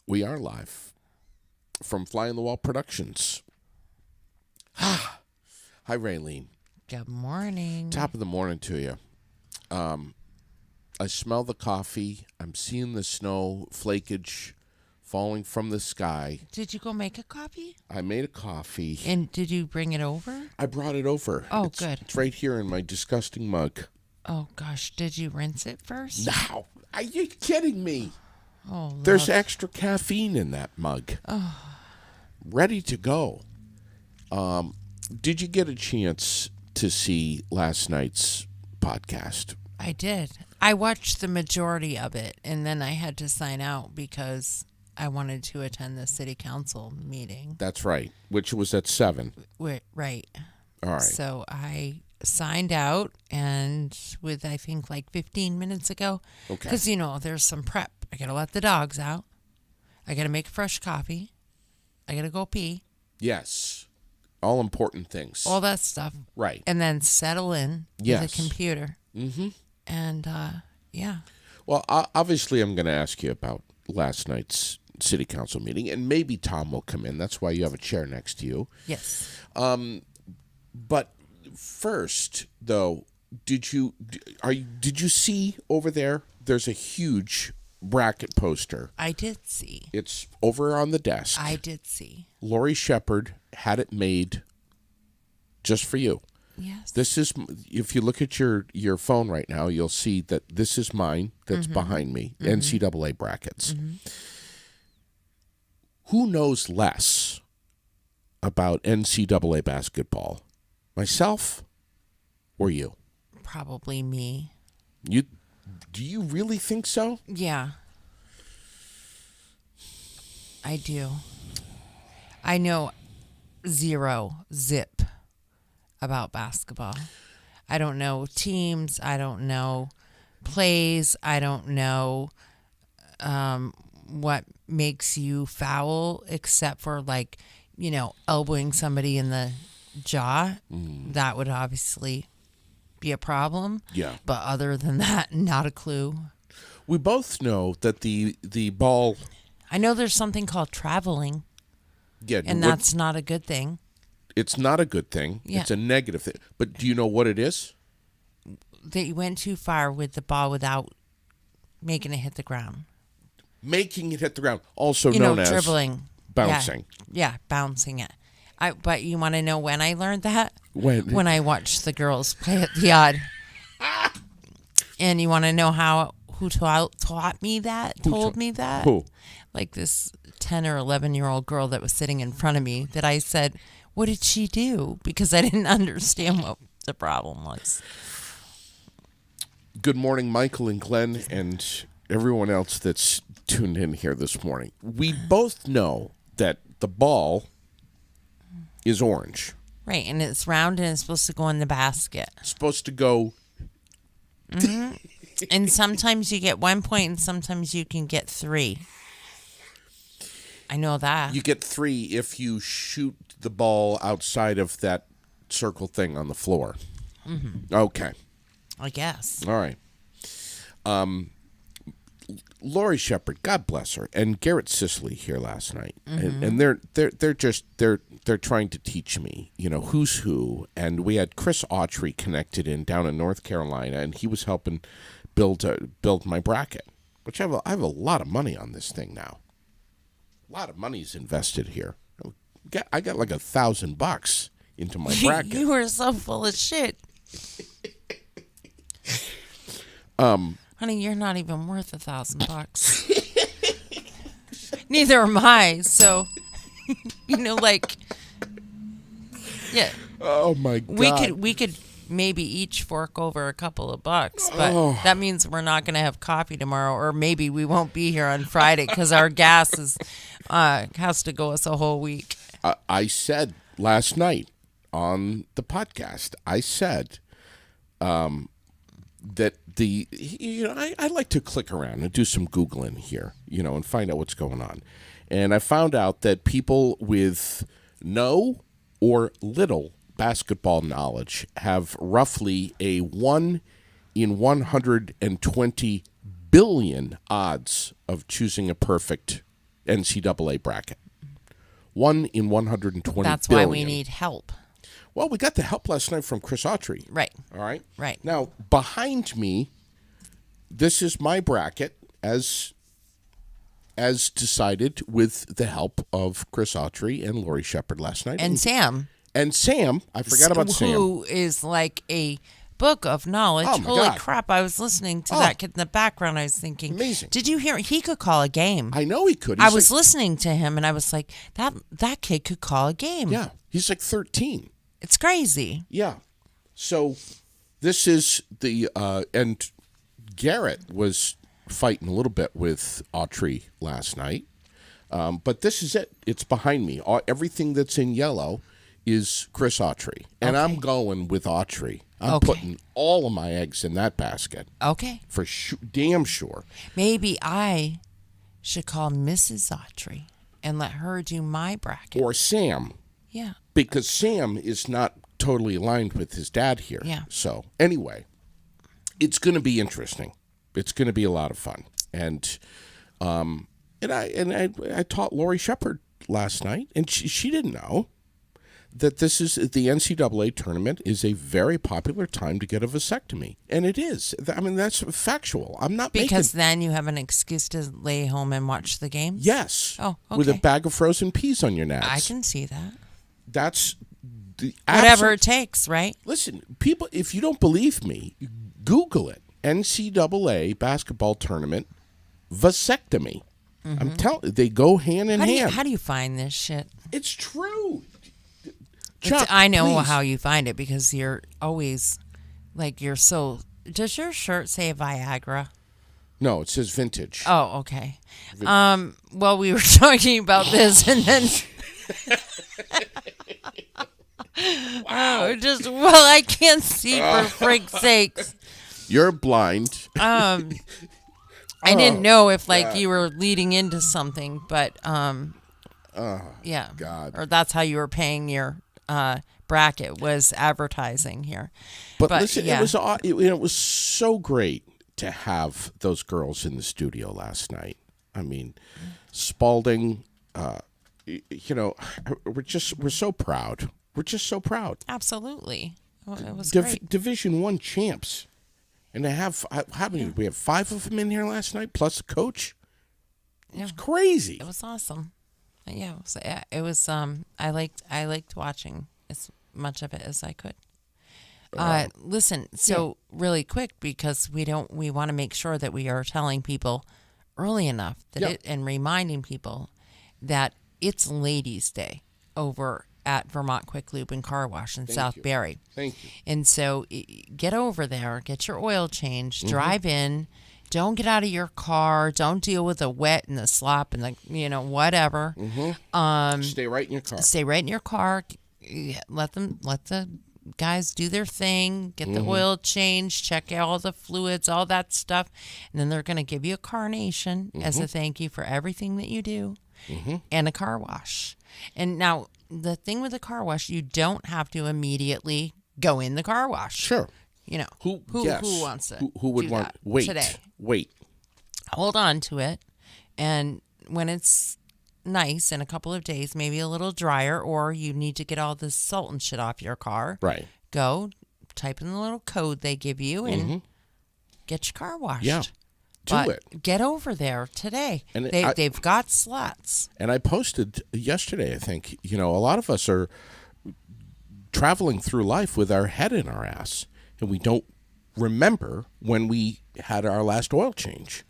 We are live from Fly on the Wall Productions. Hi, Raylene. Good morning. Top of the morning to you. I smell the coffee. I'm seeing the snow flakage falling from the sky. Did you go make a coffee? I made a coffee. And did you bring it over? I brought it over. Oh, good. It's right here in my disgusting mug. Oh, gosh. Did you rinse it first? No. Are you kidding me? Oh, There's extra caffeine in that mug. Oh. Ready to go. Did you get a chance to see last night's podcast? I did. I watched the majority of it, and then I had to sign out because I wanted to attend the city council meeting. That's right, which was at 7. Right. All right. So I signed out, and I think, 15 minutes ago. Okay. Because, there's some prep. I got to let the dogs out. I got to make a fresh coffee. I got to go pee. Yes. All important things. All that stuff. Right. And then settle in Yes. with the computer. Mm-hmm. And, yeah. Well, obviously I'm going to ask you about last night's city council meeting, and maybe Tom will come in. That's why you have a chair next to you. Yes. But first, though, did you see over there? There's a huge bracket poster. I did see. It's over on the desk. I did see. Lori Shepard had it made just for you. Yes. This is, if you look at your phone right now, you'll see that this is mine that's behind me, NCAA brackets. Mm-hmm. Who knows less about NCAA basketball, myself or you? Probably me. Do you really think so? Yeah. I do. I know zip about basketball. I don't know teams. I don't know plays. I don't know what makes you foul except for elbowing somebody in the jaw. That would obviously be a problem. Yeah. But other than that, not a clue. We both know that the ball... I know there's something called traveling. Yeah. And that's not a good thing. It's not a good thing. Yeah. It's a negative thing. But do you know what it is? That you went too far with the ball without making it hit the ground. Making it hit the ground. Also known as... dribbling. Bouncing. Yeah, bouncing it. But you want to know when I learned that? When I watched the girls play at the odd. And you want to know who taught me that? Told me that? Who? Like this 10 or 11-year-old girl that was sitting in front of me that I said, what did she do? Because I didn't understand what the problem was. Good morning, Michael and Glenn, and everyone else that's tuned in here this morning. We both know that the ball is orange. Right, and it's round and it's supposed to go in the basket. It's supposed to go... Mm-hmm. And sometimes you get 1 point and sometimes you can get 3. I know that. You get 3 if you shoot the ball outside of that circle thing on the floor. Mm-hmm. Okay. I guess. All right. Lori Shepard, God bless her, and Garrett Sisley here last night, and they're trying to teach me, who's who, and we had Chris Autry connected down in North Carolina, and he was helping build my bracket, which I have a lot of money on this thing now. A lot of money's invested here. I got like $1,000 into my bracket. You were so full of shit. Honey, you're not even worth $1,000. Neither am I. So, yeah. Oh my God. We could maybe each fork over a couple of bucks, but that means we're not going to have coffee tomorrow, or maybe we won't be here on Friday because our gas has to go us a whole week. I said last night on the podcast, I said that I like to click around and do some Googling here, and find out what's going on. And I found out that people with no or little basketball knowledge have roughly a 1 in 120 billion odds of choosing a perfect NCAA bracket. 1 in 120 That's billion. why we need help. Well, we got the help last night from Chris Autry. Right. All right? Right. Now, behind me, this is my bracket as decided with the help of Chris Autry and Lori Shepard last night. And Sam. And Sam. I forgot about Sam. Who is like a book of knowledge. Oh, my Holy God. crap. I was listening to that kid in the background. I was thinking, Amazing. Did you hear? He could call a game. I know he could. I was listening to him, and I was like, that kid could call a game. Yeah. He's like 13. It's crazy. Yeah. So this is the and Garrett was fighting a little bit with Autry last night. But this is it. It's behind me. Everything that's in yellow is Chris Autry. And I'm going with Autry. I'm putting all of my eggs in that basket. Okay. For damn sure. Maybe I should call Mrs. Autry and let her do my bracket. Or Sam. Yeah. Because Sam is not totally aligned with his dad here. Yeah. So, anyway, it's going to be interesting. It's going to be a lot of fun. And I taught Lori Shepard last night, and she didn't know that this is the NCAA tournament is a very popular time to get a vasectomy. And it is. I mean, that's factual. I'm not Because then you have an excuse to lay home and watch the game? Yes. Oh, okay. With a bag of frozen peas on your nads. I can see that. That's the whatever it takes, right? Listen, people, if you don't believe me, Google it. NCAA basketball tournament vasectomy. I'm telling you, they go hand in hand. How do you find this shit? It's true. Chuck, I know please. how you find it because you're always like you're so. Does your shirt say Viagra? No, it says vintage. Oh, okay. Well, we were talking about this, and then. Wow. I can't see for freak's sakes. You're blind. I didn't know if you were leading into something, but yeah. God. Or that's how you were paying your bracket was advertising here. But listen, yeah. it was so great to have those girls in the studio last night. I mean, Spalding, we're so proud. We're just so proud. Absolutely. Well, it was great. Division I champs. And they have, how many? We have 5 of them in here last night, plus a coach. It's crazy. It was awesome. Yeah, it was. I liked watching as much of it as I could. Listen, so really quick because we want to make sure that we are telling people early enough that and reminding people that it's Ladies' Day over at Vermont Quick Lube and Car Wash in Southbury. Thank you. And so get over there, get your oil changed, drive in. Don't get out of your car. Don't deal with the wet and the slop and the, whatever. Stay right in your car. Stay right in your car. Let the guys do their thing. Get the oil changed. Check all the fluids, all that stuff. And then they're going to give you a carnation as a thank you for everything that you do and a car wash. And now the thing with the car wash, you don't have to immediately go in the car wash. Sure. Who wants to who would do want that wait today? Wait. Hold on to it, and when it's nice in a couple of days, maybe a little drier, or you need to get all the salt and shit off your car. Right. Go type in the little code they give you and get your car washed. Yeah. Get over there today. And they've got slots. And I posted yesterday, I think, a lot of us are traveling through life with our head in our ass, and we don't remember when we had our last oil change.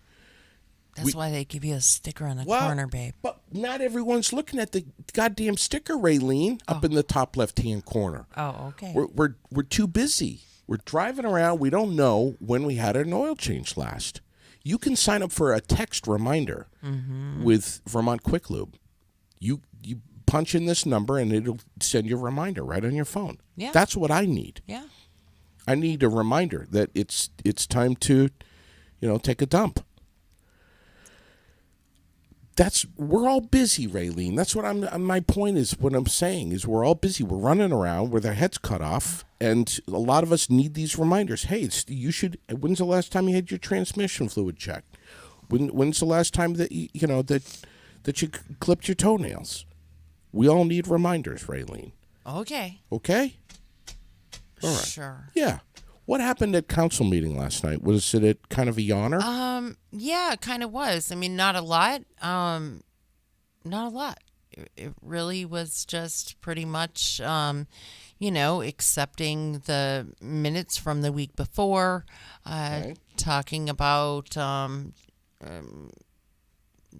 That's why they give you a sticker on the corner, babe. But not everyone's looking at the goddamn sticker, Raylene, up in the top left-hand corner. Oh, okay. We're too busy. We're driving around. We don't know when we had an oil change last. You can sign up for a text reminder with Vermont Quick Lube. You punch in this number, and it'll send you a reminder right on your phone. Yeah. That's what I need. Yeah. I need a reminder that it's time to, take a dump. We're all busy, Raylene. That's what my point is. What I'm saying is we're all busy. We're running around with our heads cut off, and a lot of us need these reminders. Hey, when's the last time you had your transmission fluid checked? When's the last time that that you clipped your toenails. We all need reminders, Raylene. Okay. Okay? All right. Sure. Yeah. What happened at council meeting last night? Was it kind of a yawner? Yeah, it kind of was. I mean, not a lot. Not a lot. It really was just pretty much, accepting the minutes from the week before, Okay. talking about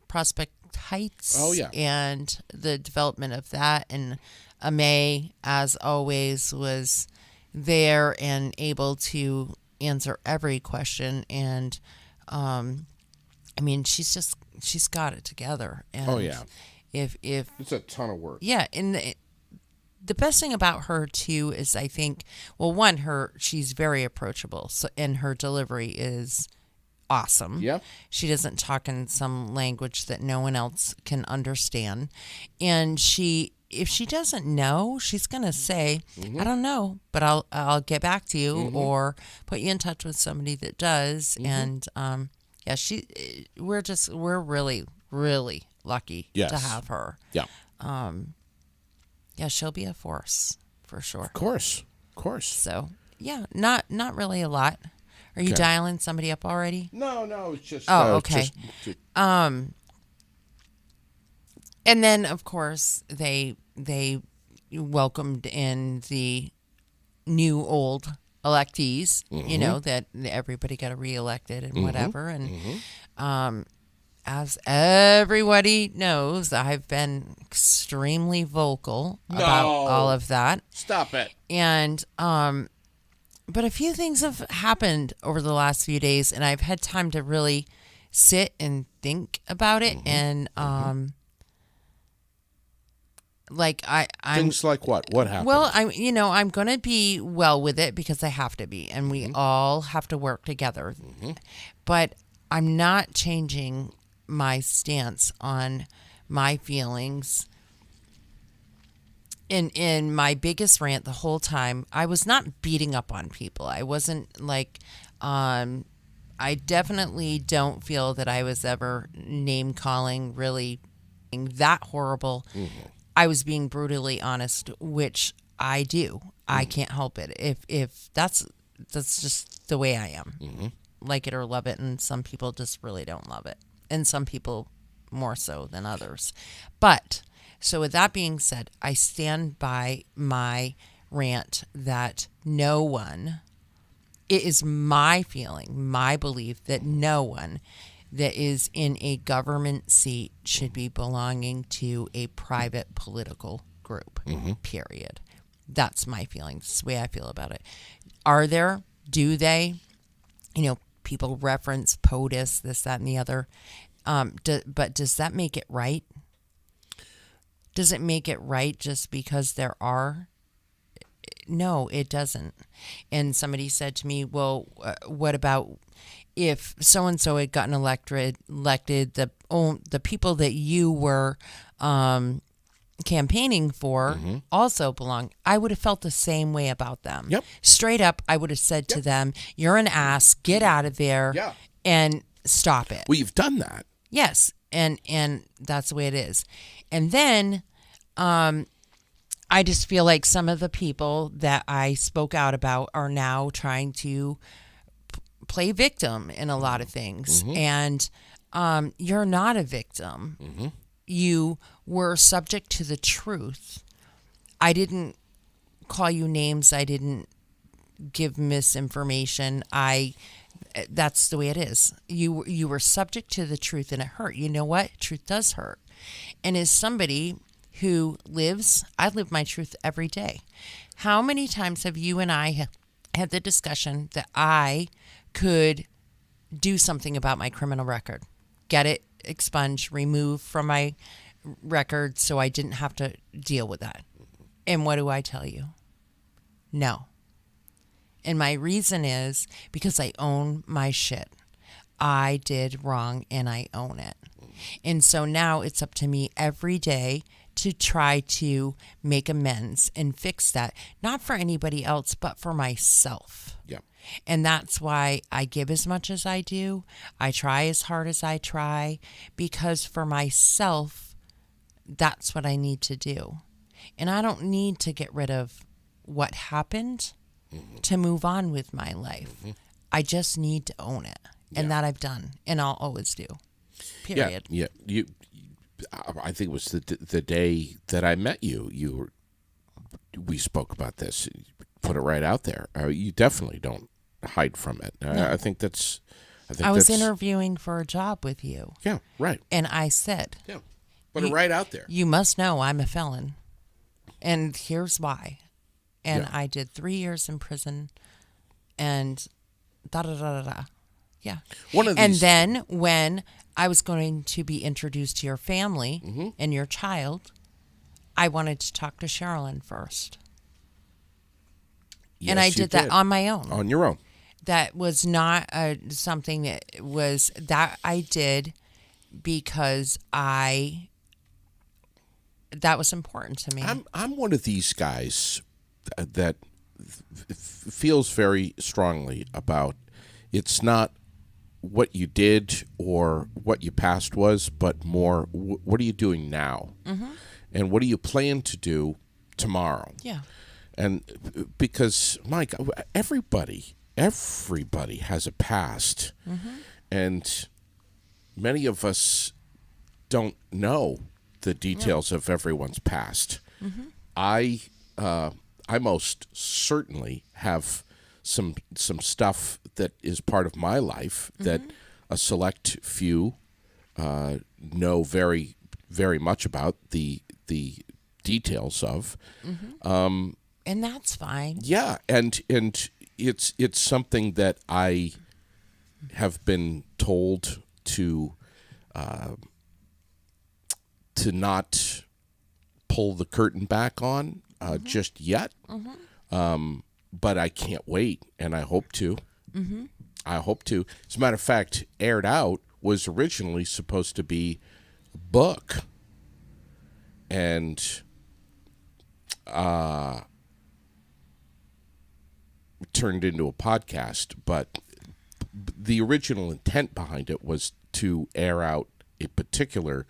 Prospect Heights. Oh, yeah. And the development of that. And Amay, as always, was there and able to answer every question. And, she's got it together. And Oh, yeah. If It's a ton of work. yeah, and the best thing about her too is I think, well, one, she's very approachable, so and her delivery is awesome. Yep. She doesn't talk in some language that no one else can understand, and if she doesn't know, she's gonna say, I don't know, but I'll get back to you or put you in touch with somebody that does. And yeah, we're really, really lucky to have her. Yeah. Yeah, she'll be a force for sure. Of course. So yeah, not really a lot. Are you dialing somebody up already? No, it's just. Oh, okay. And then of course they welcomed in the new old electees. That everybody got reelected and whatever. And as everybody knows, I've been extremely vocal about all of that. Stop it. And but a few things have happened over the last few days, and I've had time to really sit and think about it. And like I'm Things like what? What happened? well, I'm going to be well with it because I have to be, and we all have to work together. But I'm not changing my stance on my feelings. In my biggest rant the whole time, I was not beating up on people. I wasn't like, I definitely don't feel that I was ever name calling, really that horrible. I was being brutally honest, which I do. I can't help it. If that's just the way I am. Like it or love it, and some people just really don't love it. And some people more so than others. But, so with that being said, I stand by my rant that no one, it is my feeling, my belief that no one that is in a government seat should be belonging to a private political group, period. That's my feeling. That's the way I feel about it. Do they, people reference POTUS, this, that, and the other. But does that make it right? Does it make it right just because there are? No, it doesn't. And somebody said to me, well, what about if so-and-so had gotten elected, the people that you were campaigning for also belong. I would have felt the same way about them. Yep. Straight up, I would have said to them, you're an ass, get out of there, and stop it. Well, you've done that. Yes, and that's the way it is. And then I just feel like some of the people that I spoke out about are now trying to play victim in a lot of things. And you're not a victim. You were subject to the truth. I didn't call you names. I didn't give misinformation. That's the way it is. You were subject to the truth, and it hurt. You know what? Truth does hurt. And as somebody who I live my truth every day. How many times have you and I had the discussion that I could do something about my criminal record, get it expunged, removed from my record so I didn't have to deal with that? And what do I tell you? No. And my reason is because I own my shit. I did wrong and I own it. And so now it's up to me every day to try to make amends and fix that, not for anybody else, but for myself. Yeah. And that's why I give as much as I do. I try as hard as I try, because for myself, that's what I need to do. And I don't need to get rid of what happened to move on with my life. I just need to own it. And that I've done, and I'll always do. Period. Yeah. I think it was the day that I met you. We spoke about this. Put it right out there. You definitely don't hide from it. No. I think that's. I was interviewing for a job with you. Yeah, right. And I said, put it right out there. You must know I'm a felon, and here's why. And I did 3 years in prison, and da-da-da-da-da. Yeah. And then when I was going to be introduced to your family and your child, I wanted to talk to Sherilyn first. Yes, and I did that on my own. On your own. That was not something that I did because that was important to me. I'm one of these guys that feels very strongly about it's not what you did or what your past was, but more what are you doing now? And what are you planning to do tomorrow? Yeah. And because, Mike, everybody has a past. And many of us don't know the details of everyone's past. I most certainly have some stuff that is part of my life that a select few know very, very much about the details of. And that's fine. Yeah, and it's something that I have been told to not pull the curtain back on just yet. But I can't wait, and I hope to. I hope to. As a matter of fact, Aired Out was originally supposed to be a book, and turned into a podcast. But the original intent behind it was to air out a particular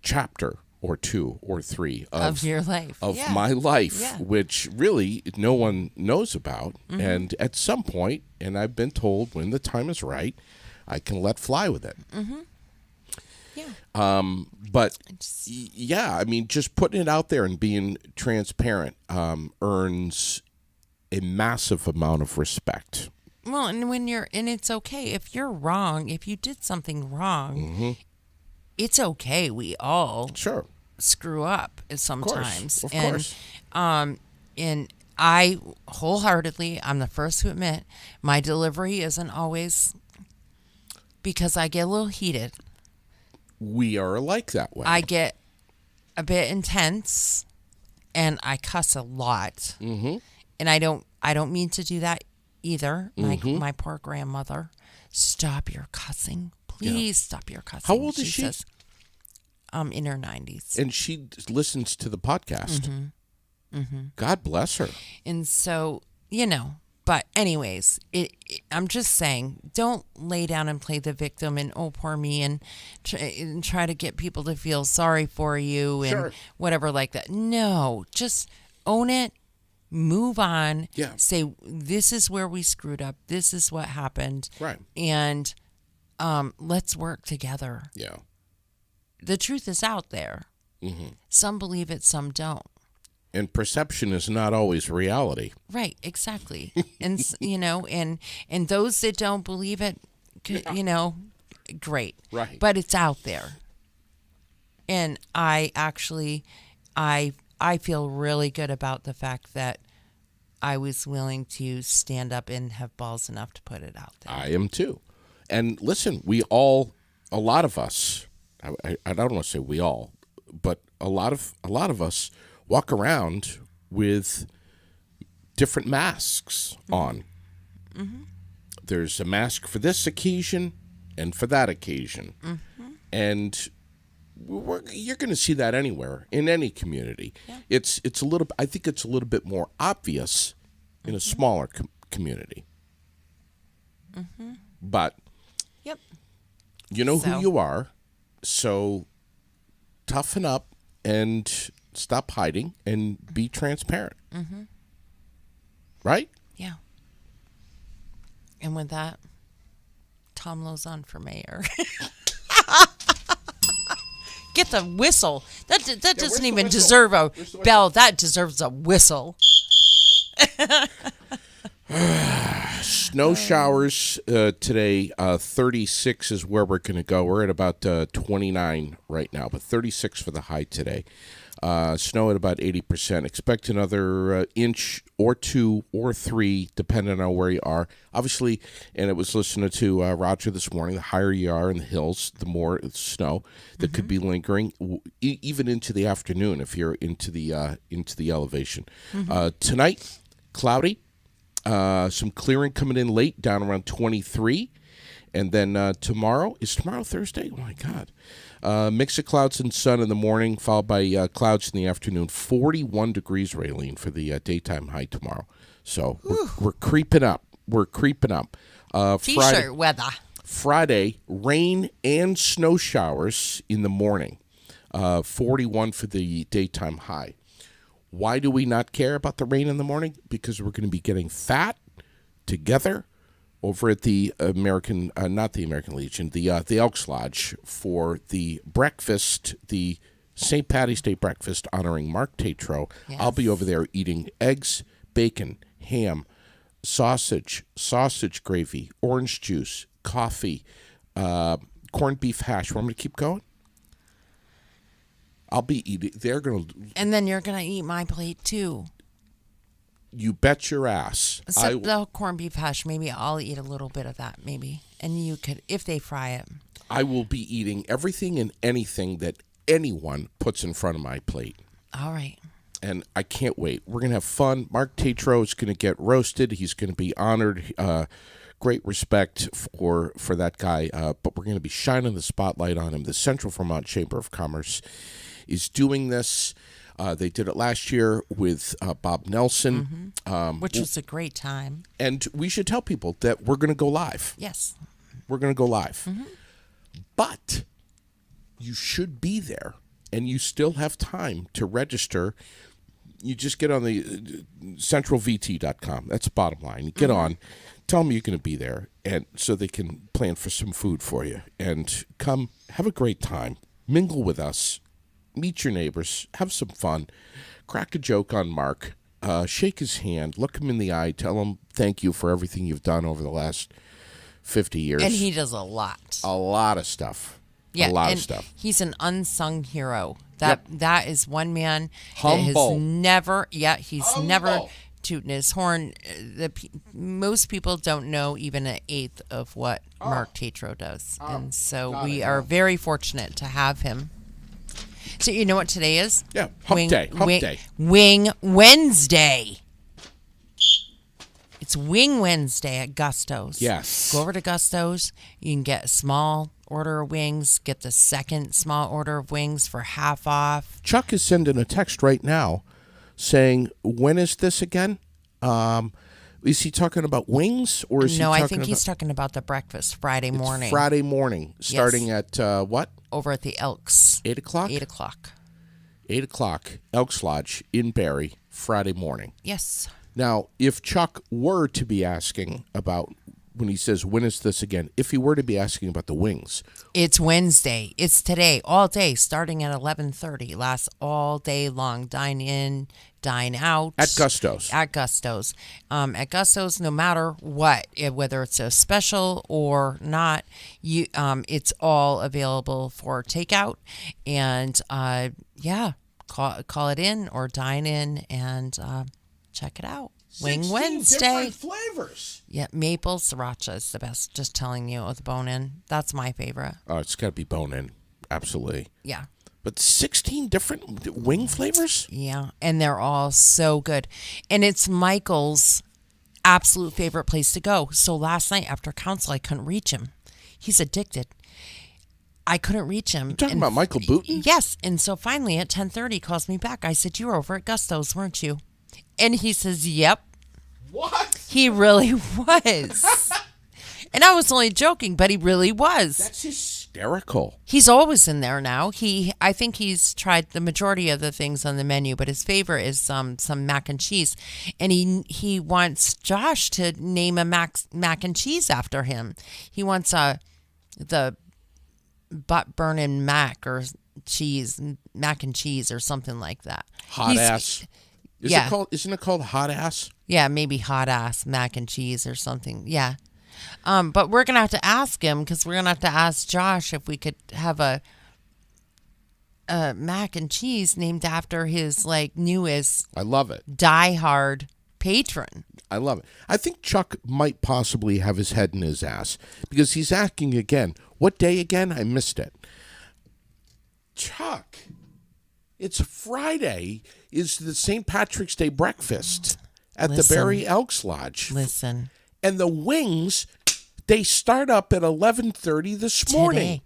chapter or 2 or 3 of your life, of my life, Yeah. which really no one knows about. And at some point, and I've been told when the time is right, I can let fly with it. Yeah. But yeah, I mean, just putting it out there and being transparent earns a massive amount of respect. Well, and it's okay if you're wrong. If you did something wrong, it's okay. We all screw up sometimes. Of course. And I wholeheartedly, I'm the first to admit, my delivery isn't always, because I get a little heated. We are alike that way. I get a bit intense, and I cuss a lot. And I don't mean to do that either. My poor grandmother, stop your cussing. Please stop your cussing. How old is she? Says, in her 90s. And she listens to the podcast. God bless her. And so, but anyways, I'm just saying, don't lay down and play the victim and, oh, poor me, and try to get people to feel sorry for you and whatever like that. No, just own it, move on, say, this is where we screwed up, this is what happened, and let's work together. Yeah. The truth is out there. Some believe it, some don't. And perception is not always reality. Right, exactly. And and those that don't believe it, great. Right. But it's out there. And I actually I feel really good about the fact that I was willing to stand up and have balls enough to put it out there. I am too. And listen, a lot of us, I don't want to say we all, but a lot of us walk around with different masks on. There's a mask for this occasion and for that occasion. And you're going to see that anywhere in any community. I think it's a little bit more obvious in a smaller community. But Yep. you know So. who you are, so toughen up and stop hiding and be transparent. Right? Yeah. And with that, Tom Lozon for mayor. Get the whistle. That doesn't where's the even whistle? deserve a Where's the bell. That deserves a whistle. Snow showers today. 36 is where we're going to go. We're at about 29 right now, but 36 for the high today. Snow at about 80%. Expect another inch or 2 or 3, depending on where you are. Obviously, and it was listening to Roger this morning, the higher you are in the hills, the more snow that could be lingering, even into the afternoon if you're into the elevation. Tonight, cloudy. Some clearing coming in late, down around 23. And then tomorrow, is tomorrow Thursday? Oh, my God. Mix of clouds and sun in the morning, followed by clouds in the afternoon. 41 degrees, Raylene, for the daytime high tomorrow. So we're creeping up. We're creeping up. T-shirt weather. Friday, rain and snow showers in the morning. 41 for the daytime high. Why do we not care about the rain in the morning? Because we're going to be getting fat together over at the American, not the American Legion, the Elks Lodge for the breakfast, the St. Patty's Day breakfast honoring Mark Tatro. Yes. I'll be over there eating eggs, bacon, ham, sausage gravy, orange juice, coffee, corned beef hash. Want me to keep going? I'll be eating. They're going to. And then you're going to eat my plate, too. You bet your ass. Except the corned beef hash. Maybe I'll eat a little bit of that, maybe. And you could, if they fry it. I will be eating everything and anything that anyone puts in front of my plate. All right. And I can't wait. We're going to have fun. Mark Tatro is going to get roasted. He's going to be honored. Great respect for that guy. But we're going to be shining the spotlight on him. The Central Vermont Chamber of Commerce is doing this. They did it last year with Bob Nelson. Which was a great time. And we should tell people that we're going to go live. Yes. We're going to go live. But you should be there, and you still have time to register. You just get on the centralvt.com. That's the bottom line. You get on, tell them you're going to be there, and so they can plan for some food for you. And come, have a great time. Mingle with us. Meet your neighbors. Have some fun. Crack a joke on Mark. Shake his hand. Look him in the eye. Tell him thank you for everything you've done over the last 50 years. And he does a lot. A lot of stuff. Yeah, a lot and of stuff. He's an unsung hero. Yep. That is one man Humble. that has never, he's Humble. never tooting his horn. Most people don't know even an eighth of what Mark Tatro does. And so we are very fortunate to have him. So you know what today is? Yeah, hump day. Wing Wednesday. It's Wing Wednesday at Gusto's. Yes. Go over to Gusto's. You can get a small order of wings. Get the second small order of wings for half off. Chuck is sending a text right now saying, when is this again? Is he talking about wings? Or is he No, talking I think about, he's talking about the breakfast Friday morning. Friday morning, starting at what? Over at the Elks. 8 o'clock? 8 o'clock. 8 o'clock, Elks Lodge in Barrie, Friday morning. Yes. Now, if Chuck were to be asking about, when he says, when is this again? If he were to be asking about the wings. It's Wednesday. It's today, all day, starting at 11:30. Lasts all day long. Dine in, dine out. At Gusto's. At Gusto's. At Gusto's, no matter what, whether it's a special or not, it's all available for takeout. And, call it in or dine in and check it out. Wing Wednesday. Different flavors. Yeah, maple sriracha is the best. Just telling you, with bone-in. That's my favorite. Oh, it's got to be bone-in. Absolutely. Yeah. But 16 different wing flavors? Yeah, and they're all so good. And it's Michael's absolute favorite place to go. So last night after council, I couldn't reach him. He's addicted. I couldn't reach him. You talking about Michael Booten? Yes. And so finally at 10:30, he calls me back. I said, you were over at Gusto's, weren't you? And he says, yep. What? He really was. And I was only joking, but he really was. That's hysterical. He's always in there now. I think he's tried the majority of the things on the menu, but his favorite is some mac and cheese, and he wants Josh to name a mac and cheese after him. He wants the butt burning mac or cheese, mac and cheese or something like that. Hot ass. Isn't it called hot ass? Yeah, maybe hot ass mac and cheese or something. Yeah. But we're going to have to ask him, because we're going to have to ask Josh if we could have a mac and cheese named after his newest I love it. diehard patron. I love it. I think Chuck might possibly have his head in his ass, because he's asking again, what day again? I missed it. Chuck, it's Friday. Is the St. Patrick's Day breakfast at the Barry Elks Lodge. Listen. And the wings, they start up at 11:30 this morning.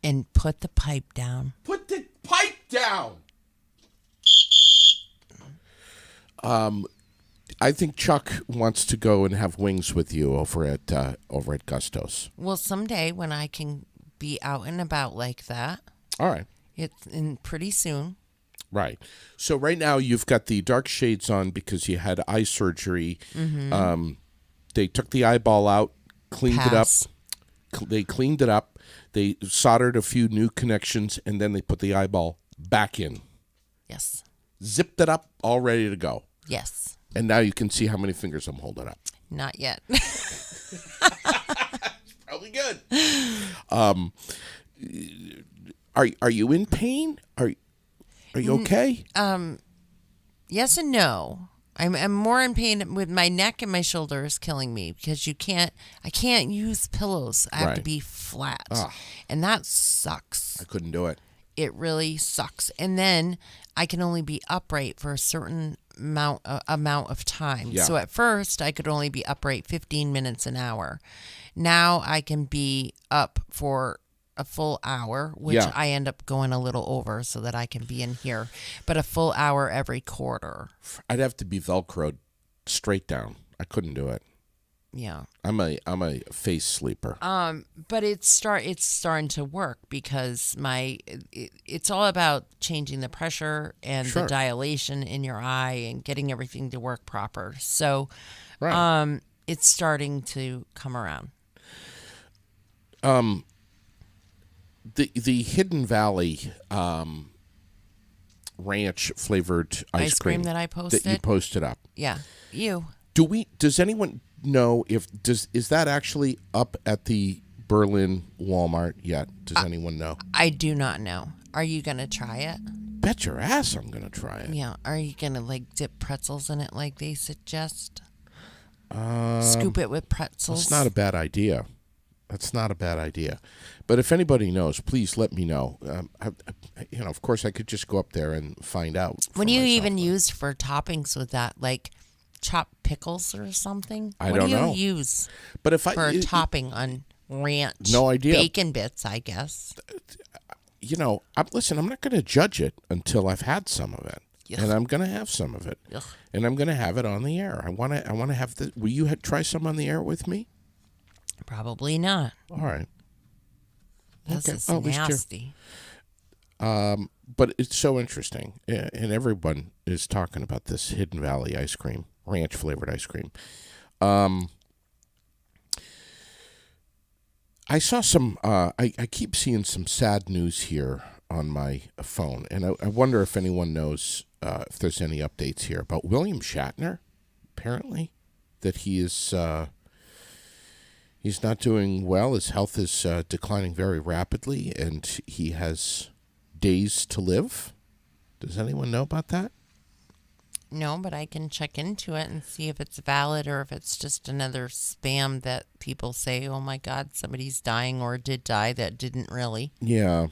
And put the pipe down. Put the pipe down. I think Chuck wants to go and have wings with you over at Gusto's. Well, someday when I can be out and about like that. All right. It's in pretty soon. Right. So right now you've got the dark shades on because you had eye surgery. Mm-hmm. They took the eyeball out, cleaned it up. They cleaned it up. They soldered a few new connections, and then they put the eyeball back in. Yes. Zipped it up, all ready to go. Yes. And now you can see how many fingers I'm holding up. Not yet. It's probably good. Are you in pain? Are you okay? Yes and no. I'm more in pain with my neck, and my shoulder is killing me because I can't use pillows. I have to be flat. Ugh. And that sucks. I couldn't do it. It really sucks. And then I can only be upright for a certain amount of time. Yeah. So at first I could only be upright 15 minutes an hour. Now I can be up for a full hour, which I end up going a little over so that I can be in here, but a full hour every quarter. I'd have to be Velcroed straight down. I couldn't do it. Yeah. I'm a face sleeper. But it's starting to work because it's all about changing the pressure and the dilation in your eye and getting everything to work proper. So, it's starting to come around. The Hidden Valley ranch flavored ice cream that I posted, that you posted up. Yeah, you. Does anyone know is that actually up at the Berlin Walmart yet? Does anyone know? I do not know. Are you gonna try it? Bet your ass I'm gonna try it. Yeah. Are you gonna dip pretzels in it like they suggest? Scoop it with pretzels. That's not a bad idea. But if anybody knows, please let me know. Of course, I could just go up there and find out. What do you even use for toppings with that? Like chopped pickles or something? I don't know. What do you use for a topping on ranch? No idea. Bacon bits, I guess. Listen, I'm not going to judge it until I've had some of it. Ugh. And I'm going to have some of it. Ugh. And I'm going to have it on the air. I want to have the. Will you try some on the air with me? Probably not. All right. This is nasty. But it's so interesting, and everyone is talking about this Hidden Valley ice cream, ranch flavored ice cream. I saw some. I keep seeing some sad news here on my phone, and I wonder if anyone knows if there's any updates here about William Shatner. Apparently, that he is. He's not doing well. His health is declining very rapidly, and he has days to live. Does anyone know about that? No, but I can check into it and see if it's valid or if it's just another spam that people say, oh, my God, somebody's dying or did die that didn't really. Yeah.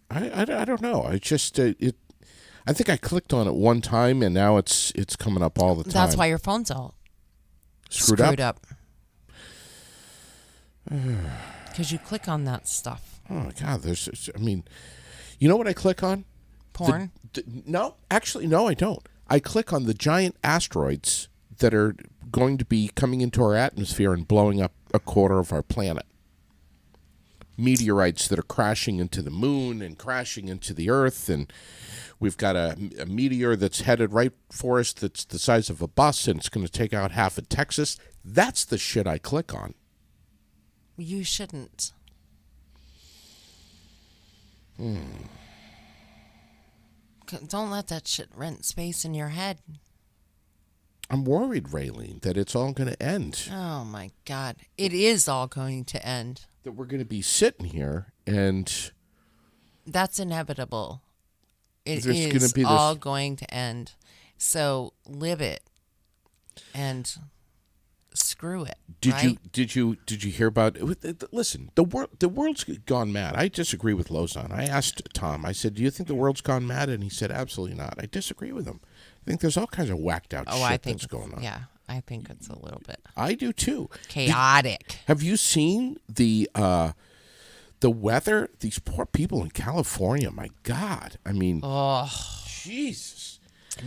I don't know. I just I think I clicked on it one time, and now it's coming up all the time. That's why your phone's all screwed up. Because you click on that stuff. Oh, my God. You know what I click on? Porn? No, actually, no, I don't. I click on the giant asteroids that are going to be coming into our atmosphere and blowing up a quarter of our planet. Meteorites that are crashing into the moon and crashing into the Earth, and we've got a meteor that's headed right for us that's the size of a bus, and it's going to take out half of Texas. That's the shit I click on. You shouldn't. Don't let that shit rent space in your head. I'm worried, Raylene, that it's all going to end. Oh, my God. It is all going to end. That we're going to be sitting here and... That's inevitable. It There's is gonna be all going to end. So live it and screw it. Did you hear about? Listen, the world's gone mad. I disagree with Lozon. I asked Tom. I said, "Do you think the world's gone mad?" And he said, "Absolutely not." I disagree with him. I think there's all kinds of whacked out shit that's going on. Yeah, I think it's a little bit. I do too. Chaotic. Have you seen the weather? These poor people in California. My God. I mean, Jesus.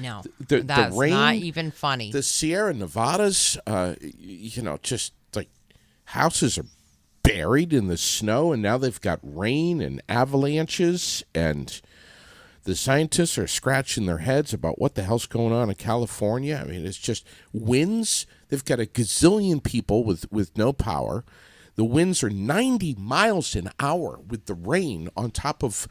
No, The that's rain, not even funny. The Sierra Nevadas, just like houses are buried in the snow, and now they've got rain and avalanches, and the scientists are scratching their heads about what the hell's going on in California. I mean, it's just winds. They've got a gazillion people with no power. The winds are 90 miles an hour with the rain on top of,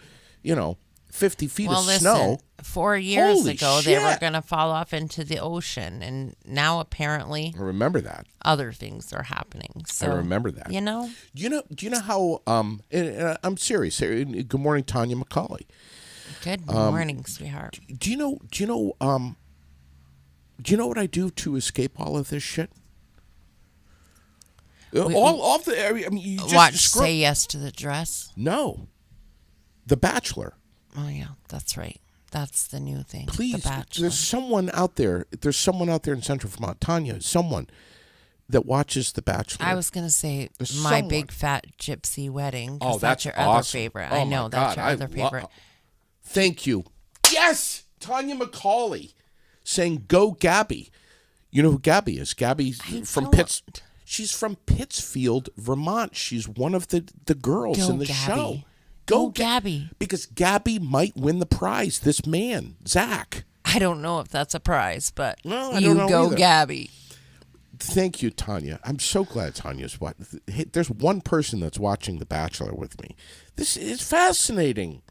50 feet of snow. 4 years Holy ago, shit. they were going to fall off into the ocean, and now apparently I remember that. other things are happening. So, I remember that. You know? Do you know how? And I'm serious. Good morning, Tanya McCauley. Good morning, sweetheart. Do you know what I do to escape all of this shit? All of the. I mean, you just Watch Say Yes to the Dress? No. The Bachelor. Oh, yeah, that's right. That's the new thing. Please, The Bachelor. there's someone out there in Central Vermont, Tanya, someone that watches The Bachelor. I was going to say There's My someone. Big Fat Gypsy Wedding. 'cause Oh, that's your awesome. other favorite. Oh, I know, my that's God. your other favorite. Thank you. Yes! Tanya McCauley saying, "Go Gabby." You know who Gabby is? Gabby's from Pitts. She's from Pittsfield, Vermont. She's one of the girls Go in the Gabby. show. Go Gabby. Because Gabby might win the prize. This man, Zach. I don't know if that's a prize, but Well, I you don't know go either. Gabby. Thank you, Tanya. I'm so glad Tanya's watching. Hey, there's one person that's watching The Bachelor with me. This is fascinating.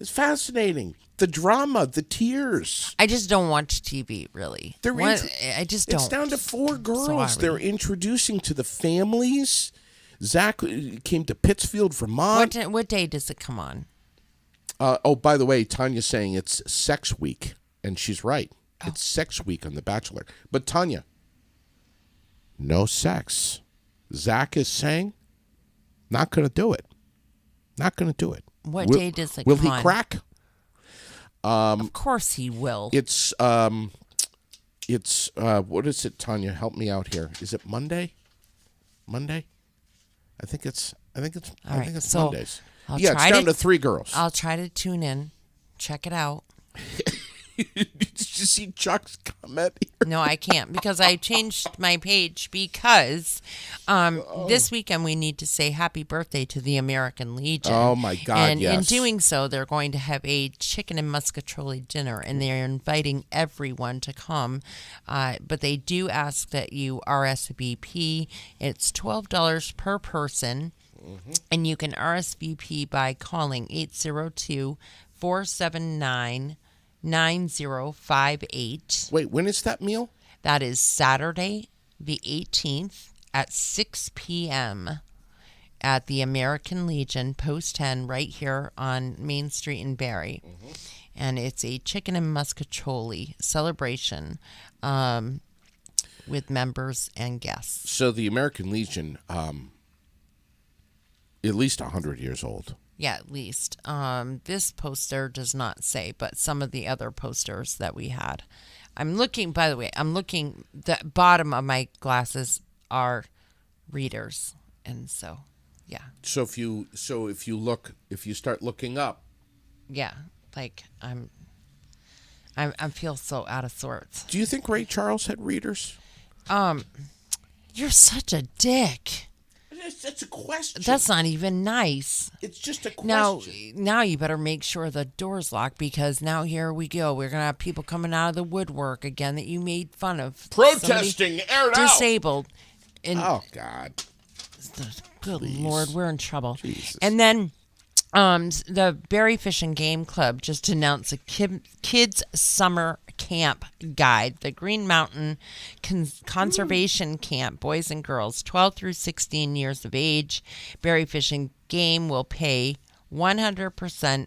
It's fascinating. The drama, the tears. I just don't watch TV, really. I just don't. It's down to 4 girls. Sorry. They're introducing to the families. Zach came to Pittsfield, Vermont. What day does it come on? By the way, Tanya's saying it's Sex Week, and she's right. It's Sex Week on The Bachelor. But Tanya, no sex. Zach is saying, not going to do it. Not going to do it. What day does it will come he on? crack? Of course he will. It's what is it, Tanya? Help me out here. Is it Monday? Monday? I think it's So Mondays. I'll It's try down to 3 girls. I'll try to tune in, check it out. Did you see Chuck's comment here? No, I can't because I changed my page because this weekend we need to say happy birthday to the American Legion. Oh, my God, And yes. in doing so, they're going to have a chicken and muscatoli dinner, and they're inviting everyone to come. But they do ask that you RSVP. It's $12 per person, and you can RSVP by calling 802-479 9058. Wait, when is that meal? That is Saturday, the 18th at 6 p.m. at the American Legion, Post 10, right here on Main Street in Barrie. And it's a chicken and muscatoli celebration with members and guests. So the American Legion, at least 100 years old. Yeah, at least. This poster does not say, but some of the other posters that we had. The bottom of my glasses are readers. And so, yeah. So if you start looking up. Yeah, like I feel so out of sorts. Do you think Ray Charles had readers? You're such a dick. That's a question. That's not even nice. It's just a question. Now you better make sure the door's locked because now here we go. We're gonna have people coming out of the woodwork again that you made fun of. Protesting, aired out. Disabled. And Oh God. Good Please. Lord, we're in trouble. Jesus. And then the Berry Fishing Game Club just announced a kids summer camp guide. The Green Mountain Conservation Camp, boys and girls 12 through 16 years of age. Berry Fishing Game will pay 100%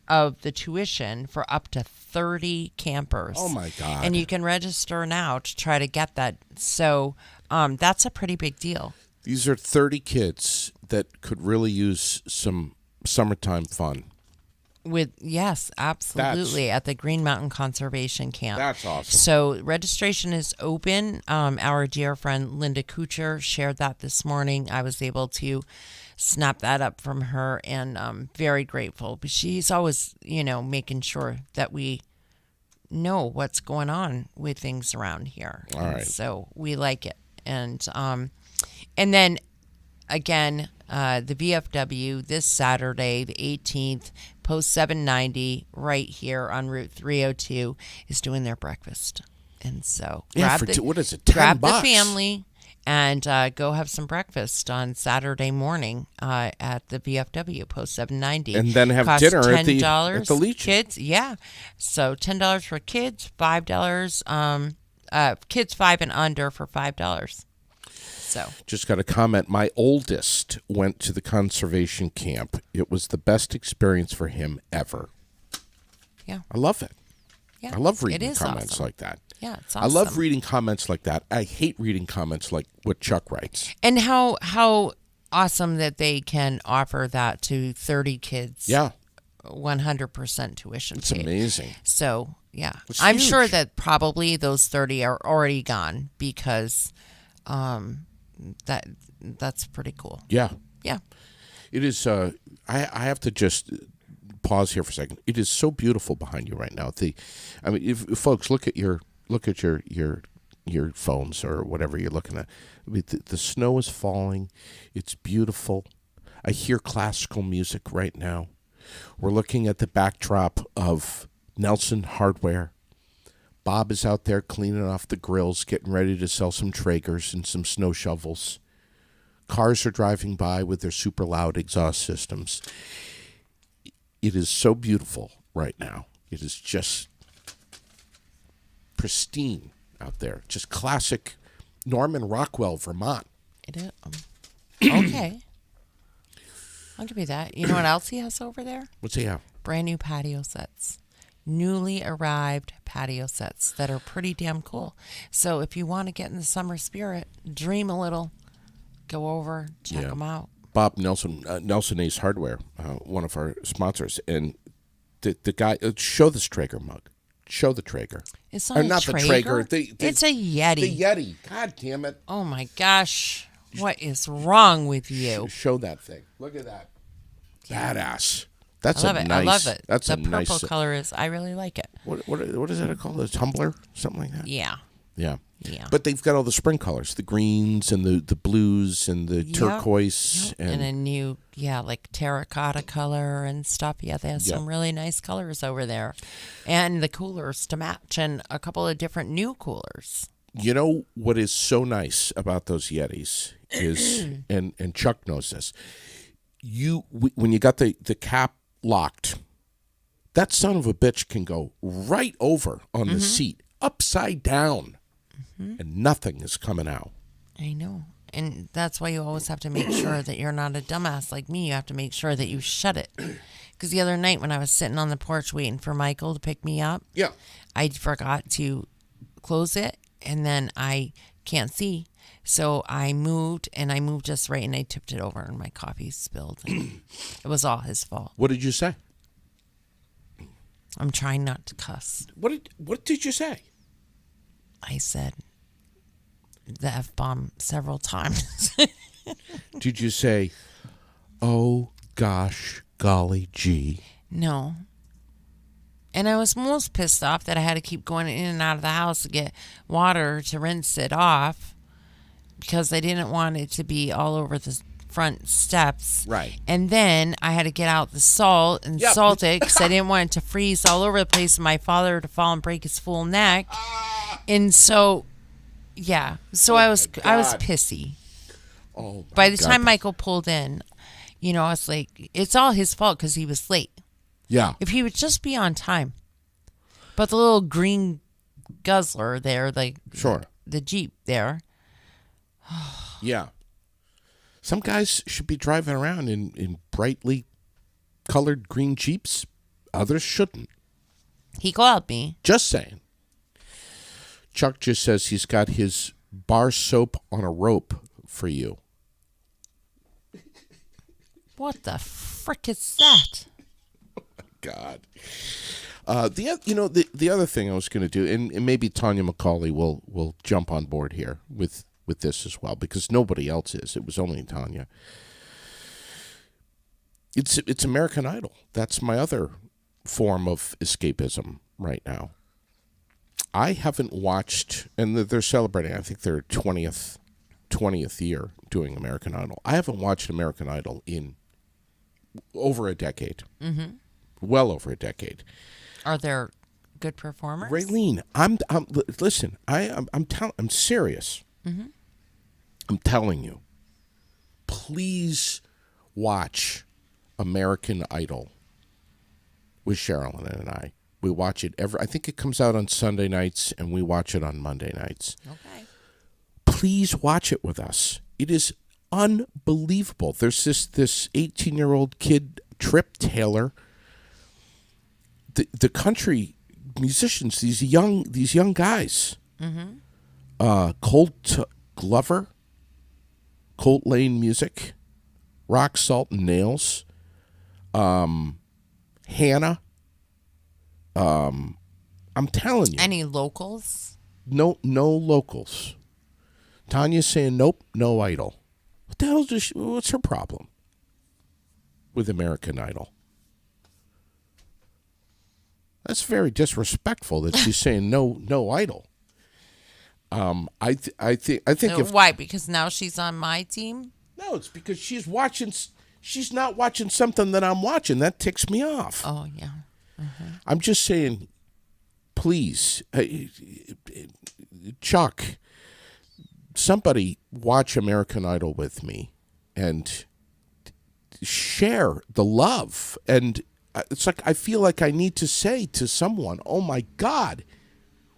of the tuition for up to 30 campers. Oh my God. And you can register now to try to get that. So that's a pretty big deal. These are 30 kids that could really use some summertime fun. Yes, absolutely, at the Green Mountain Conservation Camp. That's awesome. So registration is open. Our dear friend Linda Kuchar shared that this morning. I was able to snap that up from her, and I'm very grateful. But she's always, making sure that we know what's going on with things around here. All right. So we like it. And then again, the VFW this Saturday, the 18th, post 790, right here on Route 302, is doing their breakfast. And so what is it? $10? Grab the family and go have some breakfast on Saturday morning at the VFW post 790. And then have Costs dinner at $10 the Legion. Kids, yeah. So $10 for kids, $5. Kids 5 and under for $5. So Just got a comment. My oldest went to the conservation camp. It was the best experience for him ever. yeah, I love it. yeah. I love reading It is comments awesome. like that. Yeah, it's I awesome. love reading comments like that. I hate reading comments like what Chuck writes. And how awesome that they can offer that to 30 kids. Yeah, 100% tuition it's paid. amazing. So, yeah. It's I'm huge. sure that probably those 30 are already gone because that's pretty cool. Yeah. Yeah. It is. I have to just pause here for a second. It is so beautiful behind you right now. If folks look at your phones or whatever you're looking at. I mean, the snow is falling. It's beautiful. I hear classical music right now. We're looking at the backdrop of Nelson Hardware. Bob is out there cleaning off the grills, getting ready to sell some Traegers and some snow shovels. Cars are driving by with their super loud exhaust systems. It is so beautiful right now. It is just pristine out there. Just classic Norman Rockwell, Vermont. It is. Okay. I'll give you that. You know what else he has over there? What's he have? Brand new patio sets. Newly arrived patio sets that are pretty damn cool. So if you want to get in the summer spirit, dream a little, go over, check them out. Bob Nelson, Nelson Ace Hardware, one of our sponsors, and the guy, show this Traeger mug. Show the Traeger. It's not, not Traeger. the Traeger. It's a Yeti. The Yeti. God damn it. Oh my gosh. What is wrong with you? Show that thing. Look at that. Badass. That's I love a it. nice. I love it. That's the a nice. purple color is. I really like it. What is that called? A tumbler? Something like that? Yeah. Yeah. Yeah. But they've got all the spring colors, the greens and the blues and the turquoise. Yep. And a new, like terracotta color and stuff. Yeah, they have some really nice colors over there. And the coolers to match and a couple of different new coolers. You know what is so nice about those Yetis is, and Chuck knows this, when you got the cap locked, that son of a bitch can go right over on the seat, upside down, and nothing is coming out. I know. And that's why you always have to make sure that you're not a dumbass like me. You have to make sure that you shut it. Because the other night when I was sitting on the porch waiting for Michael to pick me up, I forgot to close it, and then I can't see. So I moved just right, and I tipped it over, and my coffee spilled. It was all his fault. What did you say? I'm trying not to cuss. What did you say? I said the F-bomb several times. Did you say, oh, gosh, golly gee? No. And I was most pissed off that I had to keep going in and out of the house to get water to rinse it off because I didn't want it to be all over the front steps. Right. And then I had to get out the salt and salt it because I didn't want it to freeze all over the place and my father to fall and break his full neck. And so, yeah. So I was pissy. Oh, by the time Michael pulled in, I was like, it's all his fault because he was late. Yeah. If he would just be on time. But the little green guzzler there, like the Jeep there. Yeah. Some guys should be driving around in brightly colored green Jeeps. Others shouldn't. He called me. Just saying. Chuck just says he's got his bar soap on a rope for you. What the frick is that? God. The other thing I was going to do, and maybe Tanya McCauley will jump on board here with this as well, because nobody else is. It was only Tanya. It's American Idol. That's my other form of escapism right now. I haven't watched, and they're celebrating, I think their 20th year doing American Idol. I haven't watched American Idol in over a decade. Mm-hmm. Well over a decade. Are there good performers? Raylene, listen. I'm serious. Mm-hmm. I'm telling you. Please watch American Idol with Sherilyn and I. We watch it I think it comes out on Sunday nights, and we watch it on Monday nights. Okay. Please watch it with us. It is unbelievable. There's this 18-year-old kid, Trip Taylor. The country musicians, these young guys. Mm-hmm. Colt Glover, Colt Lane Music, Rock Salt and Nails, Hannah. I'm telling you. Any locals? No locals. Tanya's saying nope, no Idol. What the hell what's her problem with American Idol? That's very disrespectful that she's saying no Idol. I think if Why? Because now she's on my team? No, it's because she's not watching something that I'm watching. That ticks me off. Oh, yeah. Mm-hmm. I'm just saying, please, Chuck, somebody watch American Idol with me and share the love. And it's like I feel like I need to say to someone, oh, my God,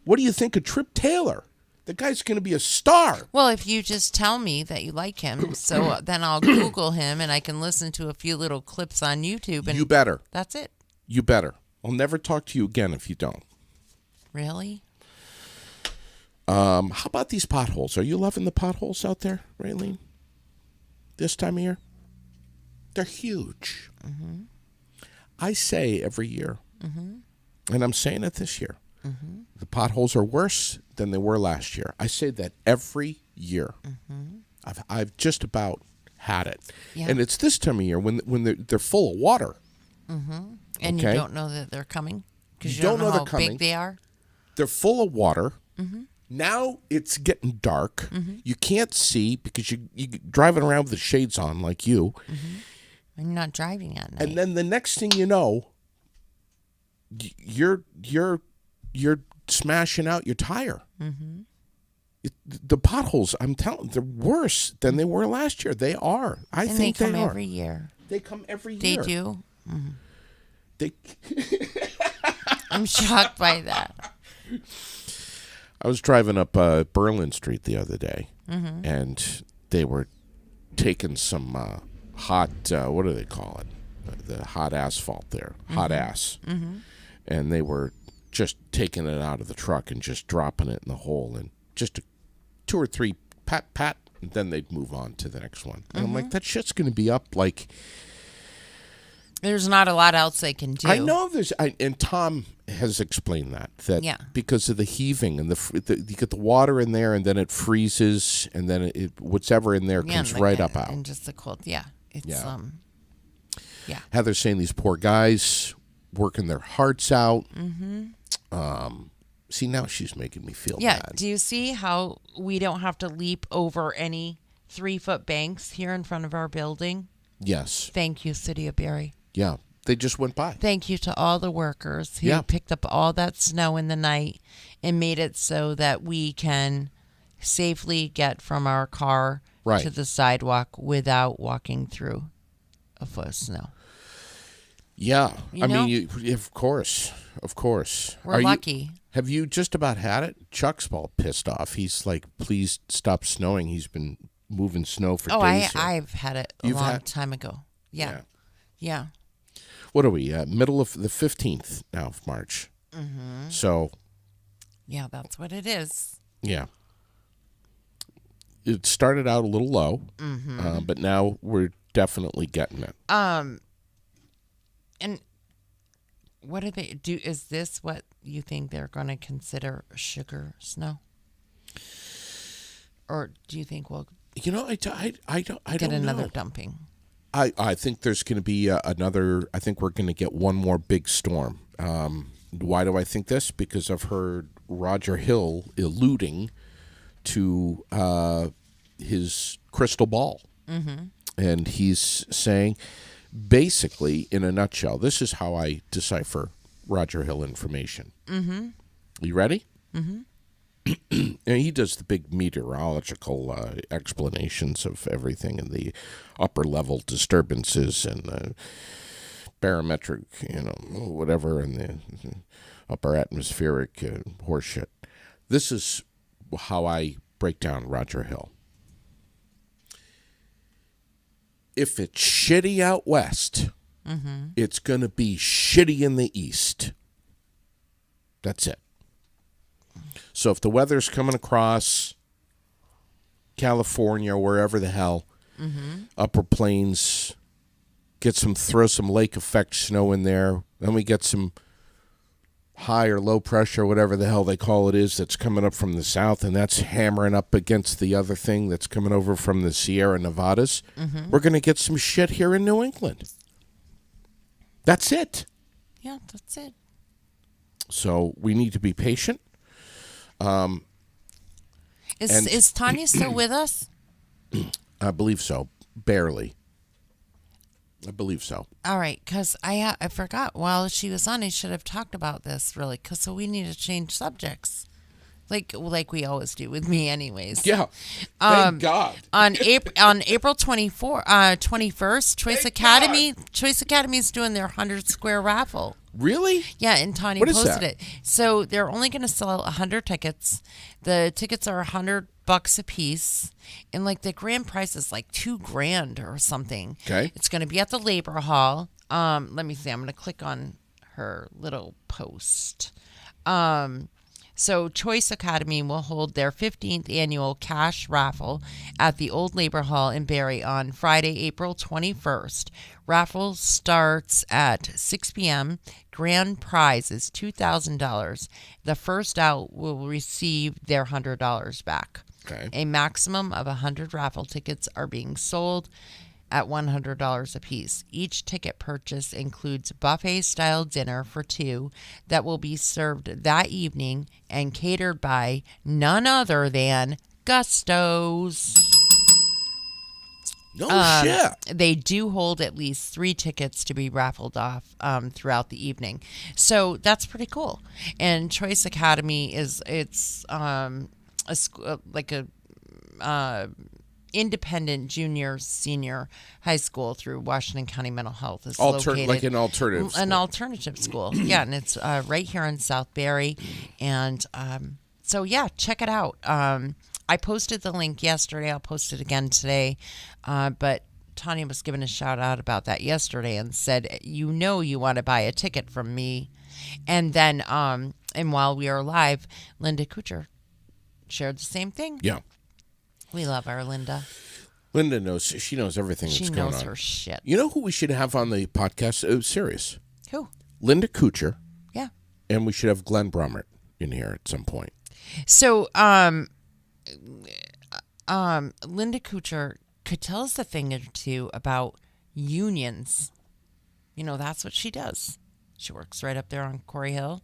what do you think of Trip Taylor? The guy's going to be a star. Well, if you just tell me that you like him, so then I'll Google him and I can listen to a few little clips on YouTube. And you better. That's it. You better. I'll never talk to you again if you don't. Really? How about these potholes? Are you loving the potholes out there, Raylene? This time of year? They're huge. Mm-hmm. I say every year, and I'm saying it this year, Mm-hmm. the potholes are worse than they were last year. I say that every year. Mm-hmm. I've just about had it. Yeah. And it's this time of year when they're full of water. Mm-hmm. And Okay? you don't know that they're coming? Because You you don't know they're how coming. big they are? They're full of water. Mm-hmm. Now it's getting dark. Mm-hmm. You can't see because you're driving around with the shades on like you. Mm-hmm. And you're not driving at night. And then the next thing you know, you're smashing out your tire. Mm-hmm. The potholes, I'm telling, they're worse than they were last year. They are. I and think they come are. every year. They come every They year. do? Mm-hmm. They. I'm shocked by that. I was driving up Berlin Street the other day, and they were taking some hot, what do they call it? The hot asphalt there, hot ass. Mm-hmm. And they were just taking it out of the truck and just dropping it in the hole, and just 2 or 3 pat, and then they'd move on to the next one. And I'm like, that shit's going to be up like... There's not a lot else they can do. I know and Tom has explained that yeah. because of the heaving and you get the water in there and then it freezes and then whatever in there comes right up out. And just the cold, yeah. It's, Yeah. yeah. Heather's saying these poor guys working their hearts out. See, now she's making me feel bad. Do you see how we don't have to leap over any 3-foot banks here in front of our building? Yes. Thank you, City of Barrie. Yeah. They just went by. Thank you to all the workers who picked up all that snow in the night and made it so that we can safely get from our car to the sidewalk without walking through a foot of snow. Yeah. Mean, of course. We're lucky. Have you just about had it? Chuck's all pissed off. He's like, please stop snowing. He's been moving snow for days. I've had it a long time ago. Yeah. What are we? Middle of the 15th now of March. Mm-hmm. So. Yeah, that's what it is. Yeah. It started out a little low, but now we're definitely getting it. And what do they do? Is this what you think they're going to consider sugar snow? Or do you think we'll I don't get another know. dumping? I think there's going to be another. I think we're going to get one more big storm. Why do I think this? Because I've heard Roger Hill alluding to his crystal ball. And he's saying, basically, in a nutshell, this is how I decipher Roger Hill information. You ready? And he does the big meteorological explanations of everything and the upper level disturbances and the barometric, whatever, and the upper atmospheric horseshit. This is how I break down Roger Hill. If it's shitty out west, it's going to be shitty in the east. That's it. So if the weather's coming across California or wherever the hell, upper plains, throw some lake effect snow in there, then we get some high or low pressure, whatever the hell they call it is, that's coming up from the south, and that's hammering up against the other thing that's coming over from the Sierra Nevadas. We're going to get some shit here in New England. That's it. Yeah, that's it. So we need to be patient. Is Tanya still with us? I believe so. Barely. I believe so. All right, because I forgot while she was on, I should have talked about this really, so we need to change subjects, like we always do with me, anyways. Yeah. Thank God. On April 21st, Choice Academy is doing their 100 square raffle. Really? Yeah, and Tanya posted it. So they're only going to sell 100 tickets. The tickets are $100 a piece, and the grand prize is $2,000 or something. Okay. It's going to be at the Labor Hall. Let me see. I'm going to click on her little post. So Choice Academy will hold their 15th annual cash raffle at the Old Labor Hall in Barrie on Friday, April 21st. Raffle starts at 6 p.m. Grand prize is $2,000. The first out will receive their $100 back. Okay. A maximum of 100 raffle tickets are being sold at $100 apiece. Each ticket purchase includes buffet-style dinner for two that will be served that evening and catered by none other than Gusto's. No shit. They do hold at least 3 tickets to be raffled off throughout the evening, so that's pretty cool. And Choice Academy it's a school, independent junior senior high school through Washington County Mental Health. Is located like an alternative school. An alternative school. Yeah, and it's right here in South Barrie, and so yeah, check it out. I posted the link yesterday. I'll post it again today, but Tanya was giving a shout out about that yesterday and said, you want to buy a ticket from me. And then and while we are live, Linda Kuchar shared the same thing. Yeah. We love our Linda. Linda knows. She knows everything that's going on. She knows her shit. You know who we should have on the podcast? Oh, serious. Who? Linda Kuchar. Yeah. And we should have Glenn Brummert in here at some point. So, Linda Kuchar could tell us a thing or two about unions. That's what she does. She works right up there on Quarry Hill.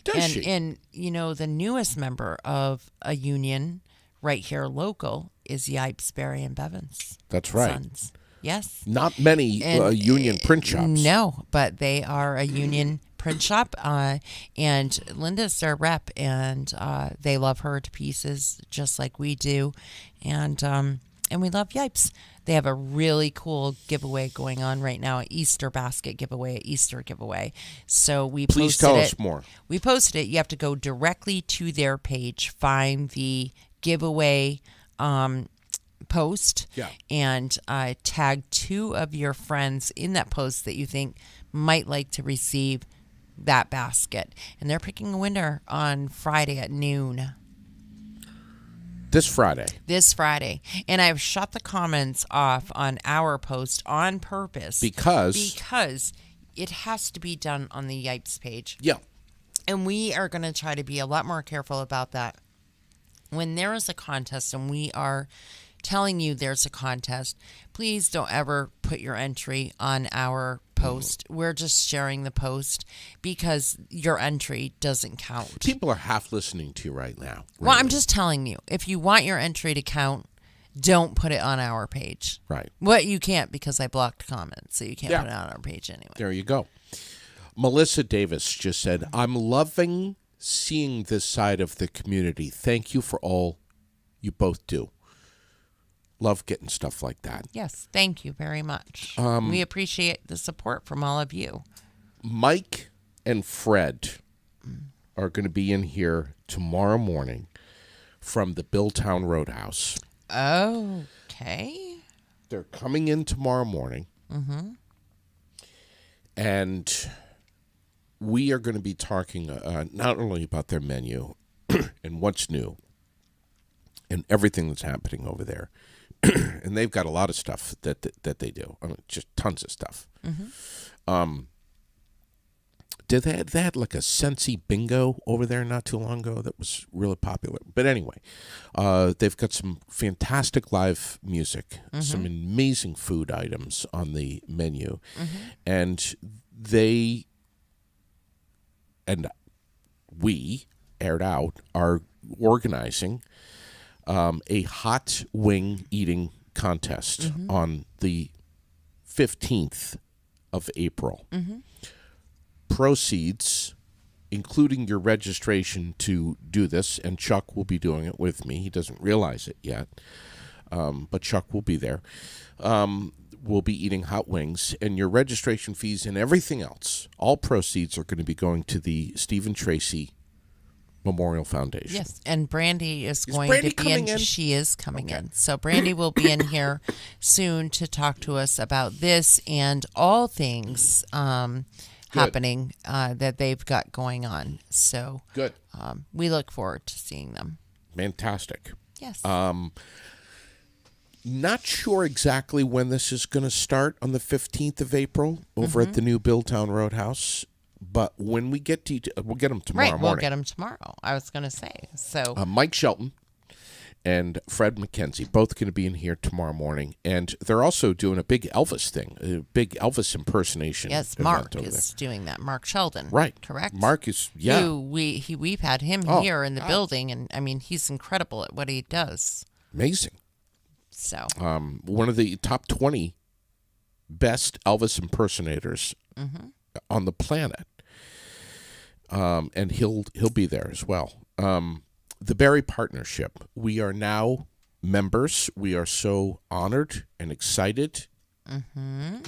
Does and, she? And, the newest member of a union right here local is Yipes, Berry, and Bevins. That's right. Sons. Yes. Not many union print shops. No, but they are a union print shop. And Linda's their rep, and they love her to pieces, just like we do. And we love Yipes. They have a really cool giveaway going on right now, an Easter basket giveaway, an Easter giveaway. So we Please posted tell it. us more. We posted it. You have to go directly to their page, find the giveaway post, and tag 2 of your friends in that post that you think might like to receive that basket. And they're picking a winner on Friday at noon. This Friday. And I've shut the comments off on our post on purpose. Because it has to be done on the Yipes page. Yeah. And we are going to try to be a lot more careful about that. When there is a contest and we are telling you there's a contest, please don't ever put your entry on our post. We're just sharing the post because your entry doesn't count. People are half listening to you right now. Really. Well, I'm just telling you, if you want your entry to count, don't put it on our page. Right. Well, you can't because I blocked comments, so you can't put it on our page anyway. There you go. Melissa Davis just said, I'm loving seeing this side of the community. Thank you for all you both do. Love getting stuff like that. Yes, thank you very much. We appreciate the support from all of you. Mike and Fred are going to be in here tomorrow morning from the Billtown Roadhouse. Okay. They're coming in tomorrow morning. Mm-hmm. And we are going to be talking not only about their menu and what's new and everything that's happening over there. And they've got a lot of stuff that they do. I mean, just tons of stuff. Mm-hmm. They had like a Scentsy bingo over there not too long ago that was really popular. But anyway, they've got some fantastic live music, some amazing food items on the menu. And they and we, Aired Out, are organizing a hot wing eating contest on the 15th of April. Proceeds, including your registration to do this, and Chuck will be doing it with me. He doesn't realize it yet, but Chuck will be there. We'll be eating hot wings, and your registration fees and everything else, all proceeds are going to be going to the Stephen Tracy Memorial Foundation. Yes, and Brandy is going Brandy to be in. She is coming in. So Brandy will be in here soon to talk to us about this and all things happening that they've got going on. So good. We look forward to seeing them. Fantastic. Yes. Not sure exactly when this is going to start on the 15th of April over at the new Billtown Roadhouse. But when we get to, we'll get them tomorrow morning. Right, we'll get them tomorrow. I was going to say. So Mike Shelton and Fred McKenzie, both going to be in here tomorrow morning. And they're also doing a big Elvis thing, a big Elvis impersonation. Yes, Mark is doing that. Mark Sheldon. Right. Correct? Mark is, yeah. Who we've had him here in the building, and I mean, he's incredible at what he does. Amazing. So one of the top 20 best Elvis impersonators on the planet. And he'll be there as well. The Berry Partnership. We are now members. We are so honored and excited.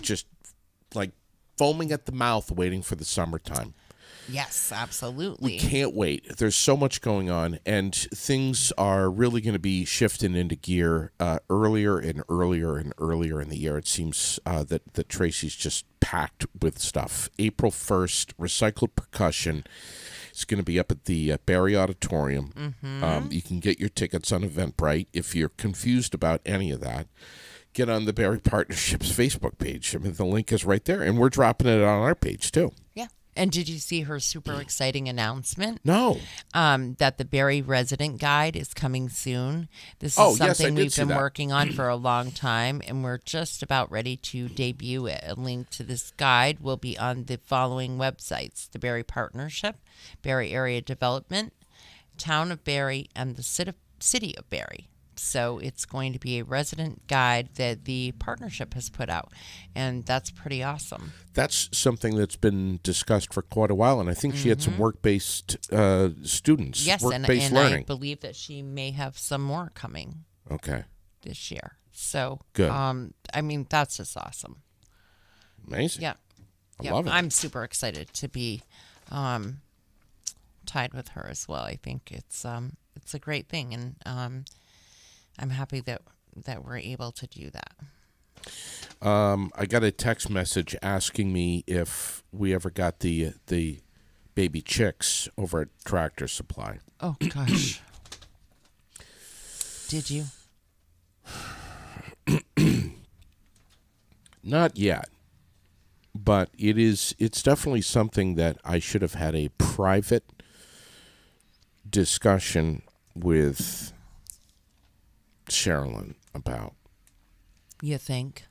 Just like foaming at the mouth waiting for the summertime. Yes, absolutely. We can't wait. There's so much going on, and things are really going to be shifting into gear earlier and earlier and earlier in the year. It seems that Tracy's just packed with stuff. April 1st, Recycled Percussion is going to be up at the Barry Auditorium. You can get your tickets on Eventbrite. If you're confused about any of that, get on the Berry Partnership's Facebook page. I mean, the link is right there, and we're dropping it on our page, too. Yeah. And did you see her super exciting announcement? No. That the Barrie Resident Guide is coming soon. This is Oh, yes, I something did we've see been that. working on for a long time, and we're just about ready to debut it. A link to this guide will be on the following websites: the Barrie Partnership, Barrie Area Development, Town of Barrie, and the City of Barrie. So it's going to be a resident guide that the partnership has put out, and that's pretty awesome. That's something that's been discussed for quite a while, and I think she had some work-based students. Yes, work-based and learning. I believe that she may have some more coming Okay. this year. So Good. I mean, that's just awesome. Amazing. Yeah. I love it. I'm super excited to be tied with her as well. I think it's a great thing, and I'm happy that we're able to do that. I got a text message asking me if we ever got the baby chicks over at Tractor Supply. Oh gosh. Did you? Not yet, but it's definitely something that I should have had a private discussion with Sherilyn about. You think?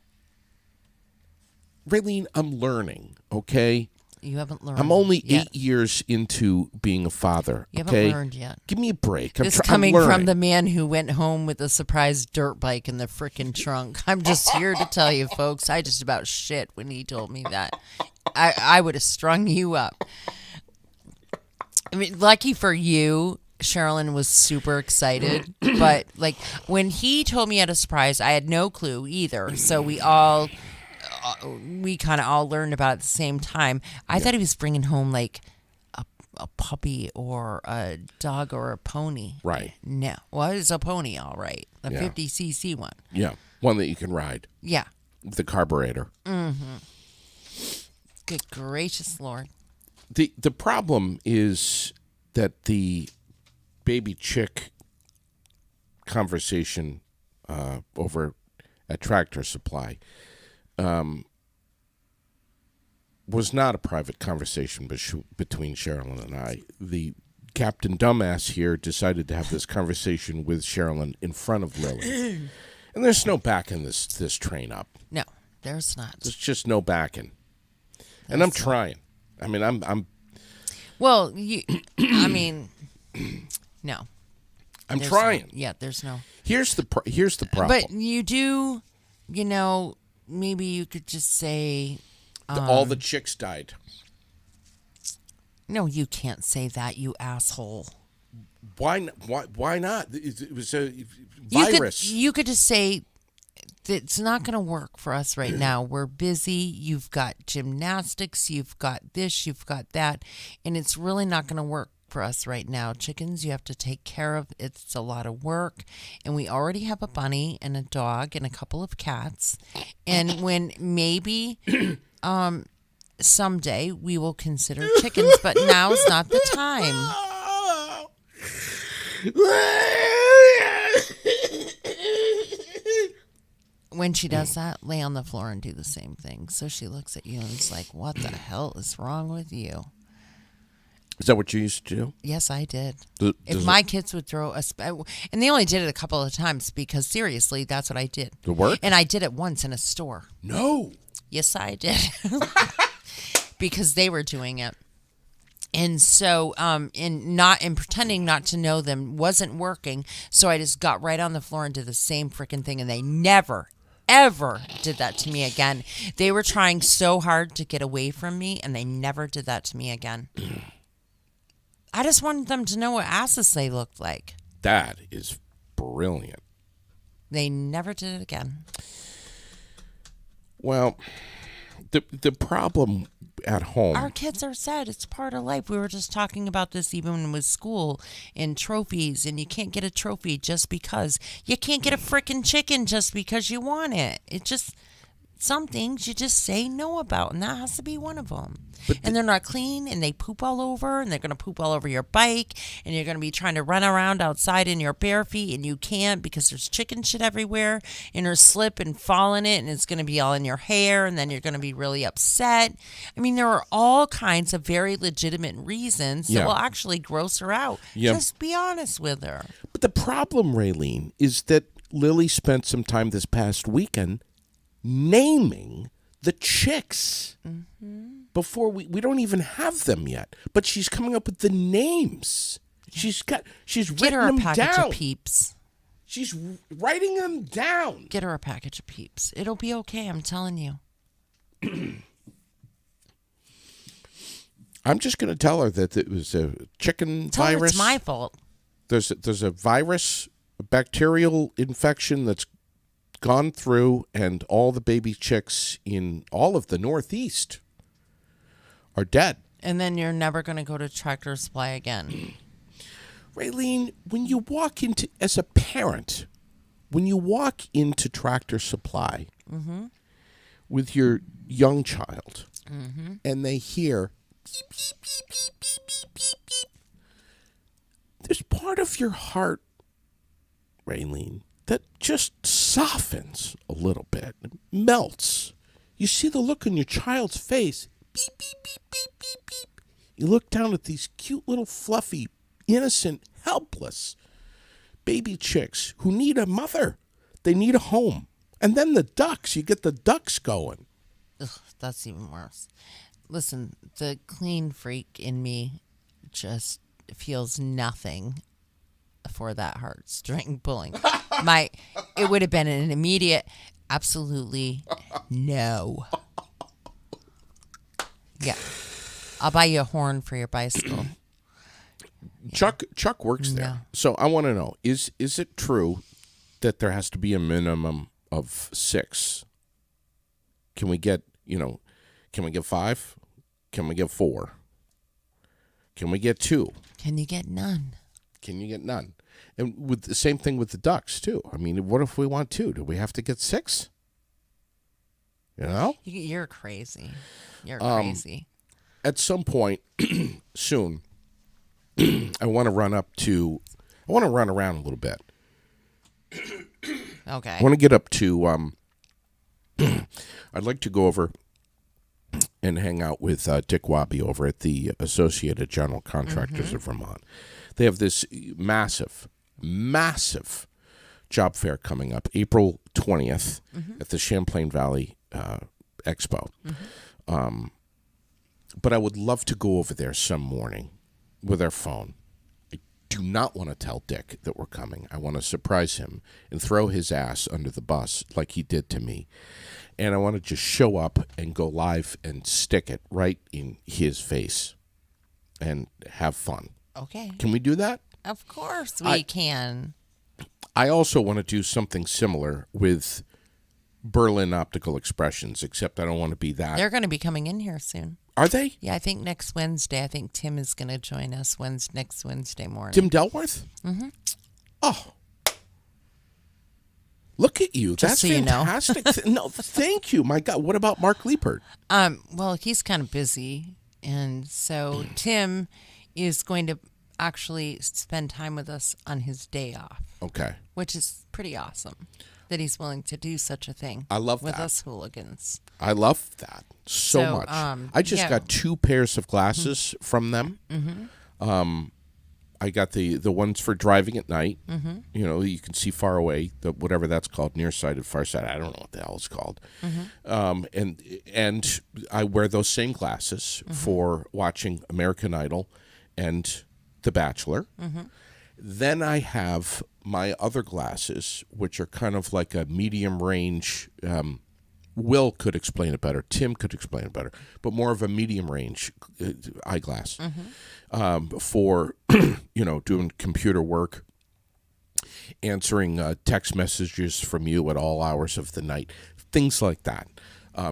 Raylene, I'm learning, okay? You haven't learned. I'm only yet. 8 years into being a father, You okay? haven't learned yet. Give me a break. This I'm coming from learning. the man who went home with a surprise dirt bike in the frickin' trunk. I'm just here to tell you, folks, I just about shit when he told me that. I would have strung you up. I mean, lucky for you, Sherilyn was super excited. But, like, when he told me he had a surprise, I had no clue either. So we kind of all learned about it at the same time. I thought he was bringing home, like, a puppy or a dog or a pony. Right. No. Well, it's a pony, all right. A Yeah. 50cc one. Yeah, one that you can ride. Yeah. The carburetor. Good gracious Lord. The problem is that the baby chick conversation over at Tractor Supply was not a private conversation between Sherilyn and I. The Captain Dumbass here decided to have this conversation with Sherilyn in front of Lily. And there's no backing this train up. No, there's not. There's just no backing. And I'm trying. I mean, I'm Well, I mean, no. I'm There's trying. no- yeah, there's no. Here's the problem. But you do, maybe you could just say, All the chicks died. no, you can't say that, you asshole. Why not? It was a virus. You could just say, it's not going to work for us right now. We're busy. You've got gymnastics. You've got this. You've got that. And it's really not going to work for us right now. Chickens, you have to take care of. It's a lot of work. And we already have a bunny and a dog and a couple of cats. And when maybe someday we will consider chickens, but now's not the time. When she does that, lay on the floor and do the same thing. So she looks at you and is like, what the hell is wrong with you? Is that what you used to do? Yes, I did. Does If my kids would throw and they only did it a couple of times because seriously, that's what I did. it work? And I did it once in a store. No. Yes, I did. Because they were doing it. And so, in pretending not to know them wasn't working. So I just got right on the floor and did the same freaking thing. And they never, ever did that to me again. They were trying so hard to get away from me, and they never did that to me again. I just wanted them to know what asses they looked like. That is brilliant. They never did it again. Well, the problem at home. Our kids are sad. It's part of life. We were just talking about this even with school and trophies, and you can't get a trophy just because. You can't get a freaking chicken just because you want it. It just, some things you just say no about, and that has to be one of them. But And they're not clean, and they poop all over, and they're going to poop all over your bike, and you're going to be trying to run around outside in your bare feet, and you can't because there's chicken shit everywhere, and you'll slip and fall in it, and it's going to be all in your hair, and then you're going to be really upset. I mean, there are all kinds of very legitimate reasons Yeah. that will actually gross her out. Yeah. Just be honest with her. But the problem, Raylene, is that Lily spent some time this past weekend naming the chicks. Before we don't even have them yet, but she's coming up with the names. She's Get written her a them package down. of Peeps. She's writing them down. Get her a package of Peeps. It'll be okay, I'm telling you. I'm just going to tell her that it was a chicken Tell her virus. it's my fault. There's a virus, a bacterial infection that's gone through, and all the baby chicks in all of the Northeast are dead. And then you're never going to go to Tractor Supply again. Raylene, when you walk into, as a parent, when you walk into Tractor Supply with your young child and they hear beep, beep, beep, beep, beep, beep, beep, beep, there's part of your heart, Raylene, that just softens a little bit, melts. You see the look on your child's face. Beep, beep, beep, beep, beep, beep. You look down at these cute little fluffy, innocent, helpless baby chicks who need a mother. They need a home. And then the ducks, you get the ducks going. Ugh, that's even worse. Listen, the clean freak in me just feels nothing for that heartstring pulling. It would have been an immediate, absolutely no. Yeah. I'll buy you a horn for your bicycle. Chuck works there. No. So I want to know, is it true that there has to be a minimum of 6? Can we get 5? Can we get 4? Can we get 2? Can you get none? Can you get none? And with the same thing with the ducks too. I mean, what if we want 2? Do we have to get 6? You know? You're crazy. You're crazy. At some point soon, I want to run around a little bit. Okay. I want to get up to I'd like to go over and hang out with Dick Wabi over at the Associated General Contractors of Vermont. They have this massive job fair coming up April 20th at the Champlain Valley Expo. But I would love to go over there some morning with our phone. I do not want to tell Dick that we're coming. I want to surprise him and throw his ass under the bus like he did to me. And I want to just show up and go live and stick it right in his face and have fun. Okay. Can we do that? Of course we can. I also want to do something similar with Berlin Optical Expressions, except I don't want to be that. They're going to be coming in here soon. Are they? Yeah, I think next Wednesday. I think Tim is going to join us next Wednesday morning. Tim Delworth? Mm-hmm. Oh. Look at you. Just That's so you know. fantastic. No, thank you. My God. What about Mark Liepert? Well, he's kind of busy, and so Tim is going to actually spend time with us on his day off. Okay. Which is pretty awesome that he's willing to do such a thing. I love with that. us hooligans. I love that so much. I just got 2 pairs of glasses from them. I got the ones for driving at night. You know, you can see far away, whatever that's called, nearsighted, farsighted. I don't know what the hell it's called. And I wear those same glasses for watching American Idol and The Bachelor. Then I have my other glasses, which are kind of like a medium range. Will could explain it better. Tim could explain it better, but more of a medium range eyeglass for doing computer work, answering text messages from you at all hours of the night, things like that,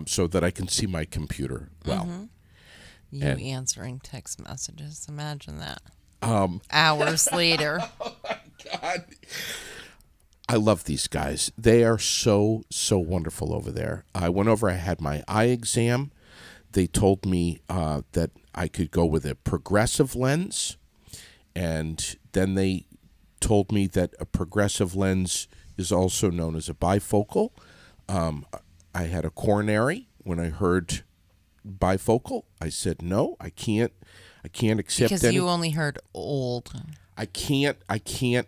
so that I can see my computer well. Answering text messages. Imagine that. Hours later. Oh my God. I love these guys. They are so wonderful over there. I went over. I had my eye exam. They told me that I could go with a progressive lens, and then they told me that a progressive lens is also known as a bifocal. I had a coronary. When I heard bifocal, I said no. I can't accept because you only heard old. I can't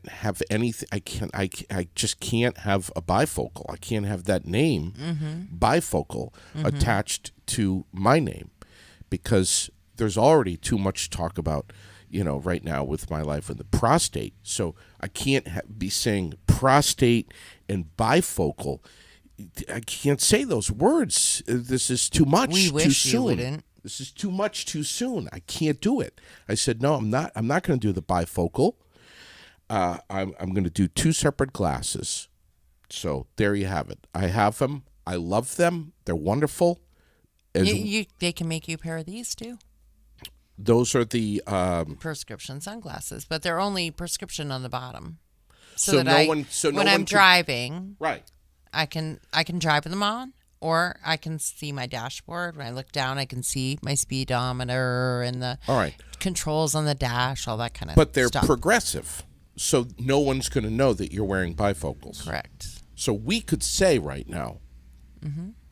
have anything. I just can't have a bifocal. I can't have that name, bifocal, attached to my name, because there's already too much talk about, right now with my life with the prostate. So I can't be saying prostate and bifocal. I can't say those words. This is too much. We wish too soon. You wouldn't. This is too much too soon. I can't do it. I said, no, I'm not going to do the bifocal. I'm going to do 2 separate glasses. So there you have it. I have them. I love them. They're wonderful. They can make you a pair of these too. Those are the prescription sunglasses, but they're only prescription on the bottom. So when I'm driving, right, I can drive them on. Or I can see my dashboard. When I look down, I can see my speedometer and the controls on the dash, all that kind of stuff. But they're progressive, so no one's going to know that you're wearing bifocals. Correct. So we could say right now,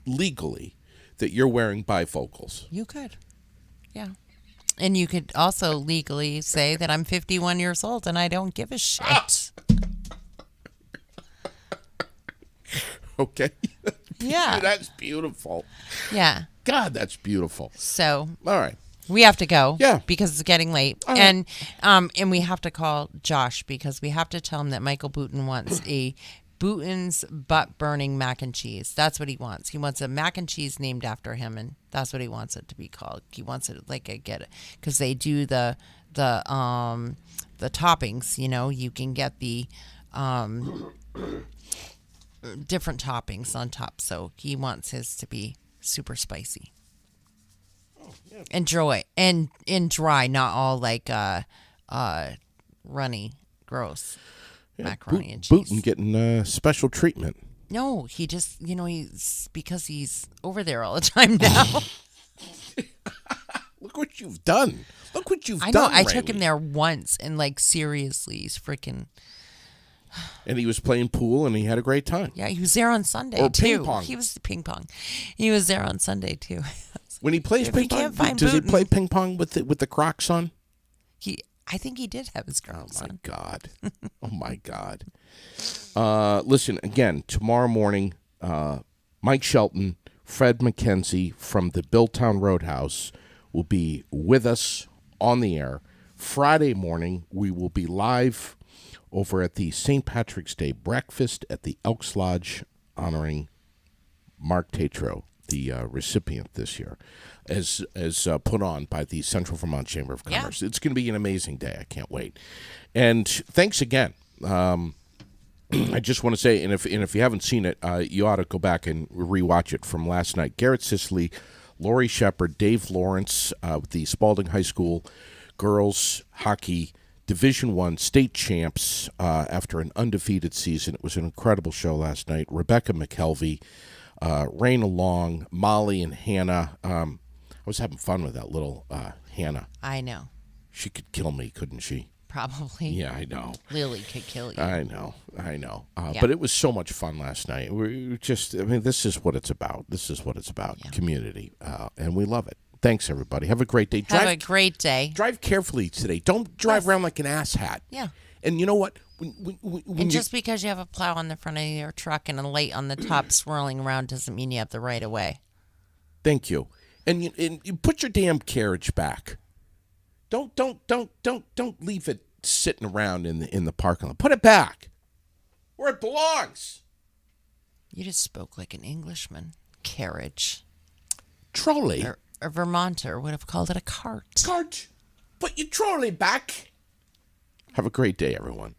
legally, that you're wearing bifocals. You could. Yeah. And you could also legally say that I'm 51 years old and I don't give a shit. Okay. Yeah. That's beautiful. Yeah. God, that's beautiful. So. All right. We have to go. Yeah. Because it's getting late. All and we have to call Josh because we have to tell him that Michael Booten wants a Booten's butt burning mac and cheese. That's what he wants. He wants a mac and cheese named after him, and that's what he wants it to be called. He wants it because they do the toppings. You can get the different toppings on top. So he wants his to be super spicy. Oh, yeah. And dry, not all like runny, gross macaroni and cheese. Booten getting special treatment. No, he just he's because he's over there all the time now. Look what you've done. Look what you've done. I know. I Riley. took him there once, and seriously, he's freaking. And he was playing pool, and he had a great time. Yeah, he was there on Sunday or too. Ping pong. He was ping pong. He was there on Sunday too. When he plays ping pong, does he play ping pong with the Crocs on? I think he did have his Crocs on. God! Oh my God! Listen again tomorrow morning. Mike Shelton, Fred McKenzie from the Billtown Roadhouse will be with us on the air. Friday morning, we will be live over at the St. Patrick's Day breakfast at the Elks Lodge, honoring Mark Tatro, the recipient this year, as put on by the Central Vermont Chamber of Commerce. Yeah. It's going to be an amazing day. I can't wait. And thanks again. I just want to say, and if you haven't seen it, you ought to go back and rewatch it from last night. Garrett Sisley, Lori Shepard, Dave Lawrence, the Spalding High School girls hockey Division I state champs after an undefeated season. It was an incredible show last night. Rebecca McKelvey, Raina Long, Molly, and Hannah. I was having fun with that little Hannah. I know. She could kill me, couldn't she? Probably. Yeah, I know. Lily could kill you. I know. Yeah. But it was so much fun last night. This is what it's about. Yeah. Community. And we love it. Thanks, everybody. Have a great day. Have a great day. Drive carefully today. Don't drive around like an asshat. Yeah. And you know what? And just because you have a plow on the front of your truck and a light on the top swirling around doesn't mean you have the right of way. Thank you. And you put your damn carriage back. Don't leave it sitting around in the parking lot. Put it back where it belongs. You just spoke like an Englishman. Carriage. Trolley. A Vermonter would have called it a cart. Cart. Put your trolley back. Have a great day, everyone.